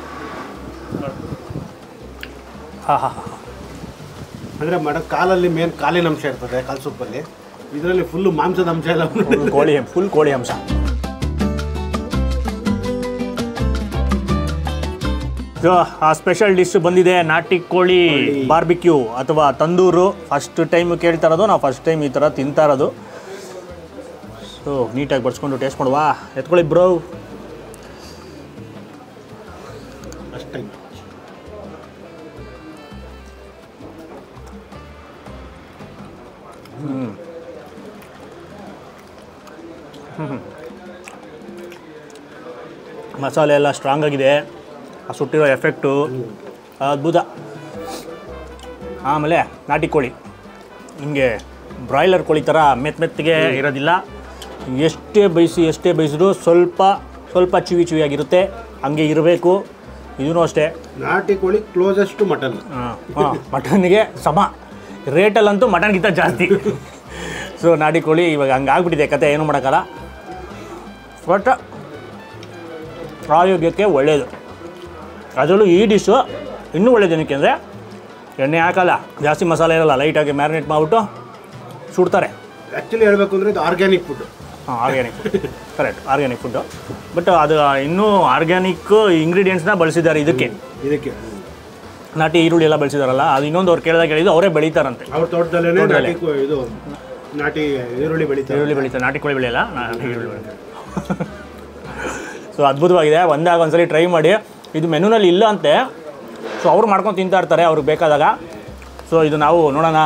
Speaker 3: ಅಂದರೆ ಮೇಡಮ್ ಕಾಲಲ್ಲಿ ಮೇನ್ ಕಾಲಿನ ಅಂಶ ಇರ್ತದೆ ಕಾಲು ಸೊಪ್ಪಲ್ಲಿ. ಇದರಲ್ಲಿ ಫುಲ್ಲು ಮಾಂಸದ ಅಂಶ ಎಲ್ಲ,
Speaker 1: ಫುಲ್ ಕೋಳಿ ಅಂಶ. ಆ ಸ್ಪೆಷಲ್ ಡಿಶ್ ಬಂದಿದೆ, ನಾಟಿ ಕೋಳಿ ಬಾರ್ಬಿಕ್ಯೂ ಅಥವಾ ತಂದೂರು. ಫಸ್ಟ್ ಟೈಮ್ ಕೇಳ್ತಾ ಇರೋದು, ನಾವು ಫಸ್ಟ್ ಟೈಮ್ ಈ ಥರ ತಿಂತಾ ಇರೋದು. ಸೊ ನೀಟಾಗಿ ಬಡ್ಸ್ಕೊಂಡು ಟೇಸ್ಟ್ ಮಾಡುವ. ಎತ್ಕೊಳ್ಳಿ ಬ್ರೋ.
Speaker 3: ಅಷ್ಟೇ.
Speaker 1: ಮಸಾಲೆ ಎಲ್ಲ ಸ್ಟ್ರಾಂಗ್ ಆಗಿದೆ. ಆ ಸುಟ್ಟಿರೋ ಎಫೆಕ್ಟು ಅದ್ಭುತ. ಆಮೇಲೆ ನಾಟಿ ಕೋಳಿ ನಿಮಗೆ ಬ್ರಾಯ್ಲರ್ ಕೋಳಿ ಥರ ಮೆತ್ತಗೆ ಇರೋದಿಲ್ಲ. ಎಷ್ಟೇ ಬೈಸಿದ್ರು ಸ್ವಲ್ಪ ಚಿವಿಯಾಗಿರುತ್ತೆ. ಹಂಗೆ ಇರಬೇಕು. ಇದೂ ಅಷ್ಟೇ.
Speaker 3: ನಾಟಿ ಕೋಳಿ ಕ್ಲೋಸೆಸ್ಟ್ ಮಟನ್.
Speaker 1: ಮಟನ್ಗೆ ಸಮ. ರೇಟಲ್ಲಂತೂ ಮಟನ್ಗಿಂತ ಜಾಸ್ತಿ. ಸೊ ನಾಟಿ ಕೋಳಿ ಇವಾಗ ಹಂಗಾಗ್ಬಿಟ್ಟಿದೆ ಕತೆ, ಏನೂ ಮಾಡೋಕ್ಕಲ್ಲ. ಬಟ್ ಆರೋಗ್ಯಕ್ಕೆ ಒಳ್ಳೆಯದು. ಅದರಲ್ಲೂ ಈ ಡಿಶ್ಶು ಇನ್ನೂ ಒಳ್ಳೆಯದು. ಏನಕ್ಕೆ ಅಂದರೆ ಎಣ್ಣೆ ಹಾಕಲ್ಲ, ಜಾಸ್ತಿ ಮಸಾಲೆ ಇರೋಲ್ಲ, ಲೈಟಾಗಿ ಮ್ಯಾರಿನೇಟ್ ಮಾಡಿಬಿಟ್ಟು ಸುಡ್ತಾರೆ.
Speaker 3: ಆ್ಯಕ್ಚುಲಿ ಹೇಳಬೇಕು ಅಂದರೆ ಇದು organic food.
Speaker 1: Organic food, correct, organic food. But ಅದು ಇನ್ನೂ ಆರ್ಗ್ಯಾನಿಕ್ ಇಂಗ್ರೀಡಿಯೆಂಟ್ಸ್ನ ಬಳಸಿದ್ದಾರೆ ಇದಕ್ಕೆ. ನಾಟಿ ಈರುಳ್ಳಿ ಎಲ್ಲ ಬೆಳೆಸಿದಾರಲ್ಲ, ಅದು ಇನ್ನೊಂದು ಅವ್ರು ಕೇಳಿದಾಗ ಹೇಳಿದ್ದು ಅವರೇ ಬೆಳೀತಾರಂತೆ.
Speaker 3: ಅವ್ರ ತೋಟದಲ್ಲೇ ಇದು ನಾಟಿ ಈರುಳ್ಳಿ ಬೆಳೀತಾರೆ.
Speaker 1: ನಾಟಿ ಕೋಳಿ ಬೆಳೆಯಲ್ಲ, ಈರುಳ್ಳಿ ಬೆಳೀತಾರೆ. ಸೊ ಅದ್ಭುತವಾಗಿದೆ. ಒಂದ್ಸಲಿ ಟ್ರೈ ಮಾಡಿ. ಇದು ಮೆನುನಲ್ಲಿ ಇಲ್ಲ ಅಂತೆ. ಸೊ ಅವ್ರು ಮಾಡ್ಕೊಂಡು ತಿಂತಾ ಇರ್ತಾರೆ ಅವ್ರಿಗೆ ಬೇಕಾದಾಗ. ಸೊ ಇದು ನಾವು ನೋಡೋಣ,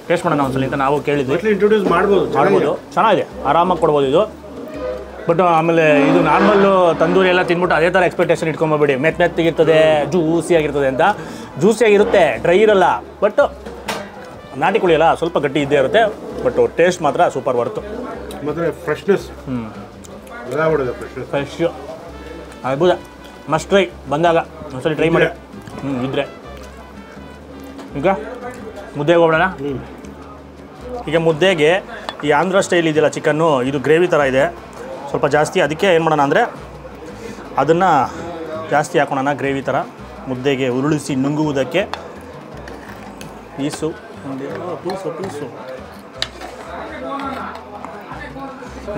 Speaker 1: ಟೇಸ್ಟ್ ಮಾಡೋಣ ಒಂದ್ಸಲಿ ಅಂತ ನಾವು ಕೇಳಿದ್ವಿ.
Speaker 3: ಇಂಟ್ರೊಡ್ಯೂಸ್ ಮಾಡ್ಬೋದು.
Speaker 1: ಚೆನ್ನಾಗಿದೆ, ಆರಾಮಾಗಿ ಕೊಡ್ಬೋದು ಇದು. ಬಟ್ ಆಮೇಲೆ ಇದು ನಾರ್ಮಲ್ಲು ತಂದೂರಿ ಎಲ್ಲ ತಿಂದ್ಬಿಟ್ಟು ಅದೇ ಥರ ಎಕ್ಸ್ಪೆಕ್ಟೇಷನ್ ಇಟ್ಕೊಂಬೋಬೇಡಿ. ಮೆತ್ತಗಿರ್ತದೆ, ಜ್ಯೂಸಿಯಾಗಿರ್ತದೆ ಅಂತ. ಜ್ಯೂಸಿಯಾಗಿರುತ್ತೆ, ಡ್ರೈ ಇರಲ್ಲ. ಬಟ್ ನಾಟಿ ಕೋಳಿ ಎಲ್ಲ ಸ್ವಲ್ಪ ಗಟ್ಟಿ ಇದ್ದೇ ಇರುತ್ತೆ. ಬಟ್ ಟೇಸ್ಟ್ ಮಾತ್ರ ಸೂಪರ್ ಬರ್ತು.
Speaker 3: ಮತ್ತು ಫ್ರೆಶ್ನೆಸ್,
Speaker 1: ಫ್ರೆಶ್, ಅದ್ಭುತ. Must try. ಬಂದಾಗ ಒಂದ್ಸಲಿ ಟ್ರೈ ಮಾಡಿ. ಇದ್ರೆ ಈಗ ಮುದ್ದೆಗೆ ಹೋಗೋಣ. ಈಗ ಮುದ್ದೆಗೆ ಈ ಆಂಧ್ರ ಸ್ಟೈಲ್ ಇದೆಯಲ್ಲ ಚಿಕನ್ನು, ಇದು ಗ್ರೇವಿ ಥರ ಇದೆ, ಸ್ವಲ್ಪ ಜಾಸ್ತಿ. ಅದಕ್ಕೆ ಏನು ಮಾಡೋಣ ಅಂದರೆ ಅದನ್ನು ಜಾಸ್ತಿ ಹಾಕೋಣ ಗ್ರೇವಿ ಥರ. ಮುದ್ದೆಗೆ ಉರುಳಿಸಿ ನುಂಗುವುದಕ್ಕೆ ಪೀಸು.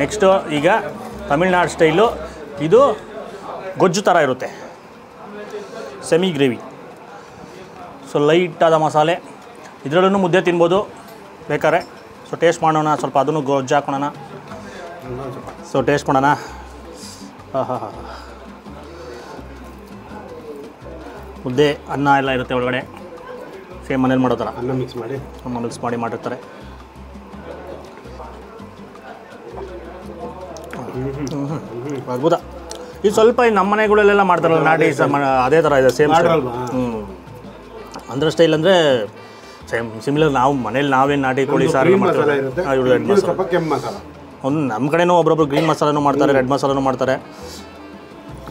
Speaker 1: ನೆಕ್ಸ್ಟು ಈಗ ತಮಿಳ್ನಾಡು ಸ್ಟೈಲು. ಇದು ಗೊಜ್ಜು ಥರ ಇರುತ್ತೆ. Semi gravy. ಸೊ ಲೈಟಾದ ಮಸಾಲೆ, ಇದರಲ್ಲೂ ಮುದ್ದೆ ತಿನ್ಬೋದು ಬೇಕಾದ್ರೆ. ಸೊ ಟೇಸ್ಟ್ ಮಾಡೋಣ, ಸ್ವಲ್ಪ ಅದನ್ನು ಗೊಜ್ಜು ಹಾಕೋಣ. ಸೊ ಟೇಸ್ಟ್ ಮಾಡೋಣ. ಹಾಂ ಹಾಂ ಹಾಂ, ಮುದ್ದೆ ಅನ್ನ ಎಲ್ಲ ಇರುತ್ತೆ ಒಳಗಡೆ, ಸೇಮ್ ಮನೇಲಿ ಮಾಡೋ ಥರ
Speaker 3: ಅನ್ನ ಮಿಕ್ಸ್ ಮಾಡಿ
Speaker 1: ಮಾಡಿರ್ತಾರೆ. ಅದ್ಭುತ. ಇದು ಸ್ವಲ್ಪ ನಮ್ಮ ಮನೆಗಳಲ್ಲೆಲ್ಲ ಮಾಡ್ತಾರಲ್ಲ ನಾಟಿ ಅದೇ ಥರ ಇದೆ, ಸೇಮ್ ಸ್ಟೈಲ್. ಅಂದ್ರೆ ಸ್ಟೈಲ್ ಅಂದರೆ ಸೇಮ್ ಸಿಮಿಲರ್. ನಾವು ಮನೇಲಿ ನಾವೇನು ನಾಟಿ ಕೋಳಿ ಸಾರು ಮಾಡ್ತಾರೆ, ಒಂದು ನಮ್ಮ ಕಡೆನೂ ಒಬ್ಬೊಬ್ರು ಗ್ರೀನ್ ಮಸಾಲನೂ ಮಾಡ್ತಾರೆ, ರೆಡ್ ಮಸಾಲನೂ ಮಾಡ್ತಾರೆ.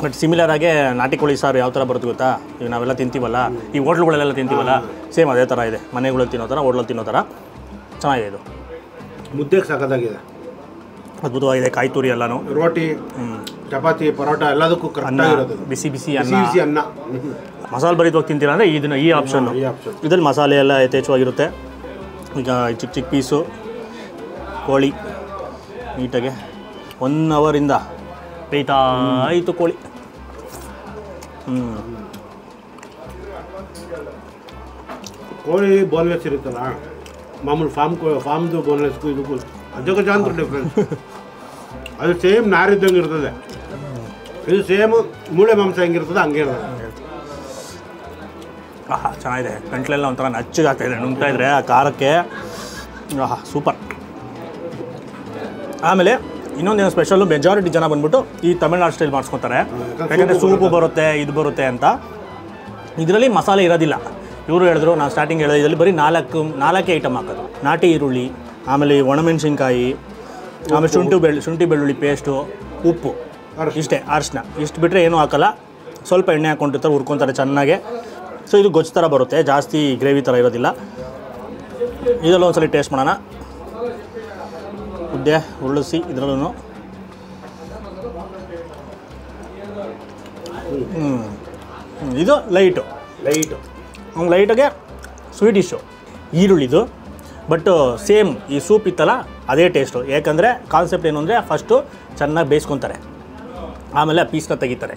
Speaker 1: ಬಟ್ ಸಿಮಿಲರ್ ಆಗಿ ನಾಟಿ ಕೋಳಿ ಸಾರು ಯಾವ ಥರ ಬರುತ್ತೆ ಗೊತ್ತಾ, ಈಗ ನಾವೆಲ್ಲ ತಿಂತೀವಲ್ಲ, ಈ ಹೋಟ್ಲುಗಳಲ್ಲೆಲ್ಲ ತಿಂತೀವಲ್ಲ, ಸೇಮ್ ಅದೇ ಥರ ಇದೆ. ಮನೆಗಳಲ್ಲಿ ತಿನ್ನೋ ಥರ, ಹೋಟ್ಲಲ್ಲಿ ತಿನ್ನೋ ಥರ ಚೆನ್ನಾಗಿದೆ. ಇದು
Speaker 3: ಮುದ್ದೆಗೆ ಸಾಕಾಗಿದೆ,
Speaker 1: ಅದ್ಭುತವಾಗಿದೆ. ಕಾಯಿ ತುರಿ ಎಲ್ಲನೂ,
Speaker 3: ರೋಟಿ, ಚಪಾತಿ, ಪರೋಟ ಎಲ್ಲದಕ್ಕೂ
Speaker 1: ಬಿಸಿ ಬಿಸಿ
Speaker 3: ಅನ್ನ.
Speaker 1: ಮಸಾಲೆ ಭರಿತವಾಗಿ ತಿಂತೀರ ಅಂದರೆ ಇದನ್ನು ಈ ಆಪ್ಷನ್ನು. ಇದರಲ್ಲಿ ಮಸಾಲೆ ಎಲ್ಲ ಯಥೇಚ್ಛವಾಗಿರುತ್ತೆ. ಈಗ ಚಿಕ್ಕ ಚಿಕ್ಕ ಪೀಸು ಕೋಳಿ ನೀಟಾಗೆ 1 ಅವರಿಂದ ಬೇಯ್ತಾ ಆಯಿತು ಕೋಳಿ.
Speaker 3: ಕೋಳಿ ಬೋನ್ಲೆಸ್ ಇರುತ್ತಲ್ಲ, ಮಾಮೂಲು ಫಾರ್ಮ್ದು ಬೋನ್ಲೆಸ್ಗೂ ಇದಕ್ಕೂ ಅಜಗಜಾಂತರ ಡಿಫ್ರೆನ್ಸ್. ಅದು ಸೇಮ್ ನಾರಿದ್ದಂಗೆ ಇರ್ತದೆ, ಇದು ಸೇಮ್ ಮೂಳೆ ಮಾಂಸ ಹೆಂಗಿರ್ತದೆ ಹಂಗೆ ಇರ್ತದೆ.
Speaker 1: ಚೆನ್ನಾಗಿದೆ. ಗಂಟ್ಲೆಲ್ಲ ಒಂಥರ ನಚ್ಚಿಗೆ ಆಗ್ತಾಯಿದೆ ನುಂಗ್ತಾ ಇದ್ರೆ ಆ ಖಾರಕ್ಕೆ. ಸೂಪರ್. ಆಮೇಲೆ ಇನ್ನೊಂದೇನು ಸ್ಪೆಷಲ್ಲು, ಮೆಜಾರಿಟಿ ಜನ ಬಂದ್ಬಿಟ್ಟು ಈ ತಮಿಳ್ನಾಡು ಸ್ಟೈಲ್ ಮಾಡಿಸ್ಕೊತಾರೆ. ಯಾಕಂದರೆ ಸೂಪು ಬರುತ್ತೆ, ಇದು ಬರುತ್ತೆ ಅಂತ. ಇದರಲ್ಲಿ ಮಸಾಲೆ ಇರೋದಿಲ್ಲ. ಇವರು ಹೇಳಿದ್ರು, ನಾನು ಸ್ಟಾರ್ಟಿಂಗ್ ಹೇಳಿದೆ, ಇದರಲ್ಲಿ ಬರೀ 4 ಐಟಮ್ ಹಾಕೋದು. ನಾಟಿ ಈರುಳ್ಳಿ, ಆಮೇಲೆ ಒಣಮೆಣಸಿನ್ಕಾಯಿ, ಆಮೇಲೆ ಶುಂಠಿ ಬೆಳ್ಳುಳ್ಳಿ ಪೇಸ್ಟು, ಉಪ್ಪು, ಇಷ್ಟೇ, ಅರಿಶಿನ, ಇಷ್ಟು ಬಿಟ್ಟರೆ ಏನೂ ಹಾಕಲ್ಲ. ಸ್ವಲ್ಪ ಎಣ್ಣೆ ಹಾಕ್ಕೊಂಡಿರ್ತಾರೆ, ಹುರ್ಕೊತಾರೆ ಚೆನ್ನಾಗೆ. ಸೊ ಇದು ಗೊಜ್ಜು ಥರ ಬರುತ್ತೆ, ಜಾಸ್ತಿ ಗ್ರೇವಿ ಥರ ಇರೋದಿಲ್ಲ. ಇದರಲ್ಲೂ ಒಂದ್ಸಲ ಟೇಸ್ಟ್ ಮಾಡೋಣ. ಮುದ್ದೆ ಉರುಳಿಸಿ ಇದರಲ್ಲೂ ಇದು ಲೈಟಾಗೆ ಸ್ವೀಟಿಶು ಈರುಳ್ಳಿದು. ಬಟ್ ಸೇಮ್ ಈ ಸೂಪ್ ಇತ್ತಲ್ಲ ಅದೇ ಟೇಸ್ಟು. ಯಾಕಂದರೆ ಕಾನ್ಸೆಪ್ಟ್ ಏನು ಅಂದರೆ, ಫಸ್ಟು ಚೆನ್ನಾಗಿ ಬೇಯಿಸ್ಕೊತಾರೆ, ಆಮೇಲೆ ಆ ಪೀಸ್ನ ತೆಗಿತಾರೆ.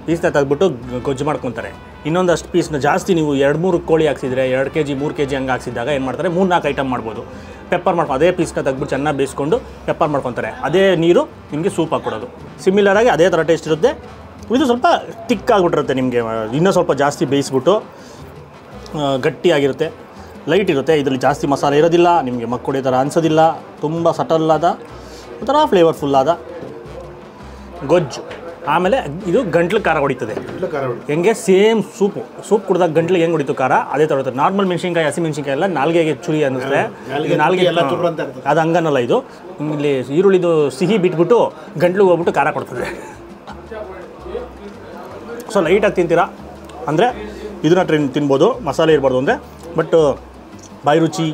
Speaker 1: ಪೀಸ್ನ ತೆಗೆದ್ಬಿಟ್ಟು ಗೊಜ್ಜು ಮಾಡ್ಕೊತಾರೆ. ಇನ್ನೊಂದಷ್ಟು ಪೀಸ್ನ ಜಾಸ್ತಿ ನೀವು 2-3 ಕೋಳಿ ಹಾಕ್ಸಿದ್ರೆ 2 kg 3 kg ಹಂಗೆ ಹಾಕ್ಸಿದಾಗ ಏನು ಮಾಡ್ತಾರೆ, 3-4 ಐಟಮ್ ಮಾಡ್ಬೋದು. ಪೆಪ್ಪರ್ ಮಾಡ್ಕೊಂಡು ಅದೇ ಪೀಸ್ನ ತೆಗೆದ್ಬಿಟ್ಟು ಚೆನ್ನಾಗಿ ಬೇಯಿಸ್ಕೊಂಡು ಪೆಪ್ಪರ್ ಮಾಡ್ಕೊತಾರೆ. ಅದೇ ನೀರು ನಿಮಗೆ ಸೂಪ್ ಹಾಕ್ಕೊಡೋದು. ಸಿಮಿಲರಾಗಿ ಅದೇ ಥರ ಟೇಸ್ಟ್ ಇರುತ್ತೆ. ಇದು ಸ್ವಲ್ಪ ತಿಕ್ ಆಗಿಬಿಟ್ಟಿರುತ್ತೆ ನಿಮಗೆ, ಇನ್ನೂ ಸ್ವಲ್ಪ ಜಾಸ್ತಿ ಬೇಯಿಸ್ಬಿಟ್ಟು ಗಟ್ಟಿಯಾಗಿರುತ್ತೆ, ಲೈಟ್ ಇರುತ್ತೆ. ಇದರಲ್ಲಿ ಜಾಸ್ತಿ ಮಸಾಲೆ ಇರೋದಿಲ್ಲ, ನಿಮಗೆ ಮಕ್ಕಳು ಥರ ಅನಿಸೋದಿಲ್ಲ. ತುಂಬ ಸಟಲ್ಲಾದ ಒಂಥರ ಫ್ಲೇವರ್ಫುಲ್ಲಾದ ಗೊಜ್ಜು. ಆಮೇಲೆ ಇದು ಗಂಟ್ಲು ಖಾರ ಹೊಡಿತದೆ. ಹೆಂಗೆ ಸೇಮ್ ಸೂಪ್ ಕುಡಿದಾಗ ಗಂಟ್ಲಿಗೆ ಹೆಂಗೆ ಹೊಡಿತು ಖಾರ, ಅದೇ ಥರ ಹೊಡಿತದೆ. ನಾರ್ಮಲ್ ಮೆಣಸಿನ್ಕಾಯಿ, ಹಸಿ ಮೆಣಸಿನ್ಕಾಯಿ ಎಲ್ಲ ನಾಲ್ಗೆಗೆ ಚುರಿ ಅನ್ನಿಸುತ್ತೆ. ಇದು ನಾಲ್ಗೆ ಅದು ಹಂಗನ್ನಲ್ಲ. ಇದು ಇಲ್ಲಿ ಈರುಳ್ಳಿದು ಸಿಹಿ ಬಿಟ್ಬಿಟ್ಟು ಗಂಟ್ಲಿಗೆ ಹೋಗ್ಬಿಟ್ಟು ಖಾರ ಕೊಡ್ತದೆ. ಸೊ ಲೈಟಾಗಿ ತಿಂತೀರಾ ಅಂದರೆ ಇದನ್ನ ತಿನ್ಬೋದು, ಮಸಾಲೆ ಇರಬಾರ್ದು ಅಂದರೆ. ಬಟ್ ಬಾಯಿ ರುಚಿ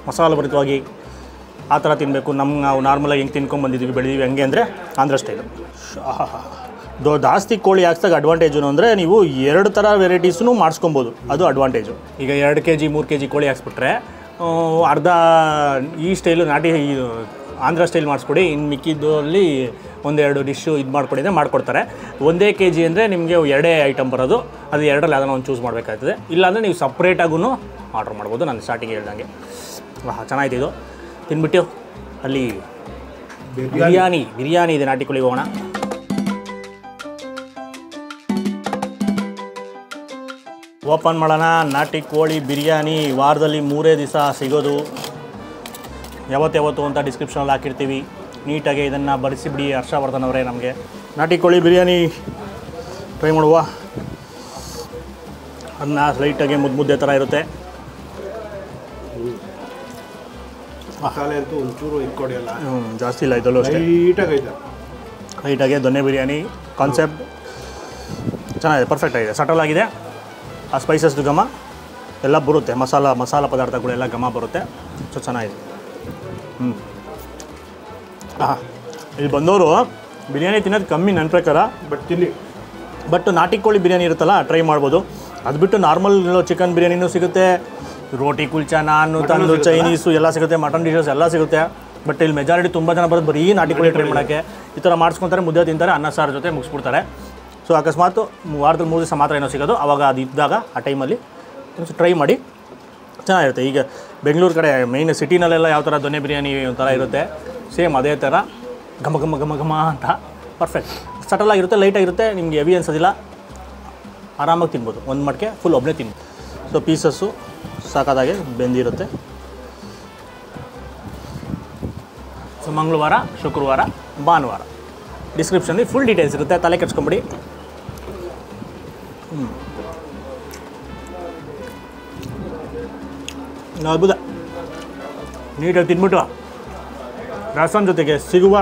Speaker 1: ಮಸಾಲೆ ಭರಿತವಾಗಿ ಆ ಥರ ತಿನ್ನಬೇಕು. ನಾವು ನಾರ್ಮಲಾಗಿ ಹೆಂಗೆ ತಿನ್ಕೊಂಡ್ಬಂದಿದ್ದೀವಿ, ಬೆಳೆದೀವಿ ಹಂಗೆ ಅಂದರೆ ಆಂಧ್ರ ಸ್ಟೈಲು. ಜಾಸ್ತಿ ಕೋಳಿ ಹಾಕ್ದಾಗ ಅಡ್ವಾಂಟೇಜು ಅಂದರೆ ನೀವು 2 ಥರ ವೆರೈಟೀಸೂ ಮಾಡಿಸ್ಕೊಬೋದು, ಅದು ಅಡ್ವಾಂಟೇಜು. ಈಗ 2 kg 3 kg ಕೋಳಿ ಹಾಕ್ಸ್ಬಿಟ್ರೆ ಅರ್ಧ ಈ ಸ್ಟೈಲು ನಾಟಿ ಆಂಧ್ರ ಸ್ಟೈಲ್ ಮಾಡಿಸ್ಕೊಡಿ. ಇನ್ನು ಮಿಕ್ಕಿದ್ದಲ್ಲಿ 1-2 ಡಿಶ್ಶು ಇದು ಮಾಡ್ಕೊಡಿದ್ರೆ ಮಾಡಿಕೊಡ್ತಾರೆ. 1 kg ಅಂದರೆ ನಿಮಗೆ 2 ಐಟಮ್ ಬರೋದು, ಅದು 2ರಲ್ಲಿ ಅದನ್ನು ಒಂದು ಚೂಸ್ ಮಾಡಬೇಕಾಗ್ತದೆ. ಇಲ್ಲಾಂದರೆ ನೀವು ಸಪ್ರೇಟಾಗೂ ಆರ್ಡ್ರ್ ಮಾಡ್ಬೋದು. ನಾನು ಸ್ಟಾರ್ಟಿಂಗ್ ಹೇಳ್ದಂಗೆ ಚೆನ್ನಾಗಿದೆ. ಇದು ತಿನ್ಬಿಟ್ಟು ಅಲ್ಲಿ ಬಿರಿಯಾನಿ ಇದೆ, ನಾಟಿ ಕೋಳಿಗೆ ಹೋಗೋಣ. ಓಪನ್ ಮಾಡೋಣ. ನಾಟಿ ಕೋಳಿ ಬಿರಿಯಾನಿ ವಾರದಲ್ಲಿ 3 ದಿವಸ ಸಿಗೋದು. ಯಾವತ್ತು ಅಂತ ಡಿಸ್ಕ್ರಿಪ್ಷನಲ್ಲಿ ಹಾಕಿರ್ತೀವಿ. ನೀಟಾಗಿ ಇದನ್ನು ಬಡಿಸಿಬಿಡಿ ಹರ್ಷವರ್ಧನ್ ಅವರೇ. ನಮಗೆ ನಾಟಿ ಕೋಳಿ ಬಿರಿಯಾನಿ ಟ್ರೈ ಮಾಡುವ. ಅನ್ನ ಲೈಟಾಗಿ ಮುದ್ದೆ ಥರ ಇರುತ್ತೆ.
Speaker 3: ಮಸಾಲೆ ಅಂತೂ ಒಂಚೂರು ಇಟ್ಕೊಡಿಯಲ್ಲ,
Speaker 1: ಜಾಸ್ತಿ ಇಲ್ಲ. ಇದಲ್ಲೂ ಅಷ್ಟೇ ಲೈಟಾಗಿ ದೊನ್ನೆ ಬಿರಿಯಾನಿ ಕಾನ್ಸೆಪ್ಟ್ ಚೆನ್ನಾಗಿದೆ, ಪರ್ಫೆಕ್ಟ್ ಆಗಿದೆ, ಸಟಲ್ ಆಗಿದೆ. ಆ ಸ್ಪೈಸಸ್ದು ಘಮ ಎಲ್ಲ ಬರುತ್ತೆ, ಮಸಾಲ ಪದಾರ್ಥಗಳೆಲ್ಲ ಘಮ ಬರುತ್ತೆ. ಸೊ ಚೆನ್ನಾಗಿದೆ. ಇಲ್ಲಿ ಬಂದವರು ಬಿರಿಯಾನಿ ತಿನ್ನೋದು ಕಮ್ಮಿ ನನ್ನ ಪ್ರಕಾರ. ಬಟ್ ನಾಟಿ ಕೋಳಿ ಬಿರಿಯಾನಿ ಇರುತ್ತಲ್ಲ, ಟ್ರೈ ಮಾಡ್ಬೋದು. ಅದು ಬಿಟ್ಟು ನಾರ್ಮಲ್ ಚಿಕನ್ ಬಿರಿಯಾನಿನೂ ಸಿಗುತ್ತೆ, ರೋಟಿ ಕುಲ್ಚಾ, ನಾನ್, ತಂದು, ಚೈನೀಸು ಎಲ್ಲ ಸಿಗುತ್ತೆ, ಮಟನ್ ಡಿಶಸ್ ಎಲ್ಲ ಸಿಗುತ್ತೆ. ಬಟ್ ಇಲ್ಲಿ ಮೆಜಾರಿಟಿ ತುಂಬ ಜನ ಬರೋದು ಬರೀ ನಾಟಿ ಕೋಳಿ ಟ್ರೈ ಮಾಡೋಕ್ಕೆ. ಈ ಥರ ಮಾಡಿಸ್ಕೊತಾರೆ, ಮುದ್ದೆ ತಿಂತಾರೆ, ಅನ್ನ ಸಾರು ಜೊತೆ ಮುಗಿಸ್ಬಿಡ್ತಾರೆ. ಸೊ ಅಕಸ್ಮಾತ್ ವಾರದಲ್ಲಿ 3 ದಿವಸ ಮಾತ್ರ ಏನೋ ಸಿಗೋದು, ಆವಾಗ ಅದು ಇದ್ದಾಗ ಆ ಟೈಮಲ್ಲಿ ಟ್ರೈ ಮಾಡಿ, ಚೆನ್ನಾಗಿರುತ್ತೆ. ಈಗ ಬೆಂಗಳೂರು ಕಡೆ ಮೈನ್ ಸಿಟಿನಲ್ಲೆಲ್ಲ ಯಾವ ಥರ ದೊನ್ನೆ ಬಿರಿಯಾನಿ ಒಂಥರ ಇರುತ್ತೆ, ಸೇಮ್ ಅದೇ ಥರ ಘಮ ಘಮ ಘಮ ಘಮ ಅಂತ ಪರ್ಫೆಕ್ಟ್ ಸಟಲಾಗಿರುತ್ತೆ, ಲೈಟಾಗಿರುತ್ತೆ, ನಿಮಗೆ ಹೆವಿ ಅನ್ಸೋದಿಲ್ಲ, ಆರಾಮಾಗಿ ತಿನ್ಬೋದು. ಒಂದು ಮಡಿಕೆ ಫುಲ್ ಒಬ್ಬನೇ ತಿನ್ಬೋದು. ಸೊ ಪೀಸಸ್ಸು ಸಾಕಾದಾಗೆ ಬೆಂದಿರುತ್ತೆ. ಸೊ ಮಂಗಳವಾರ, ಶುಕ್ರವಾರ, ಭಾನುವಾರ ಡಿಸ್ಕ್ರಿಪ್ಷನಲ್ಲಿ ಫುಲ್ ಡೀಟೇಲ್ಸ್ ಇರುತ್ತೆ, ತಲೆ ಕೆಡ್ಸ್ಕೊಂಬಿಡಿ. ಅದ್ಭುತ. ನೀಟಾಗಿ ತಿನ್ಬಿಟ್ಟು ರಸಂ ಜೊತೆಗೆ ಸಿಗುವ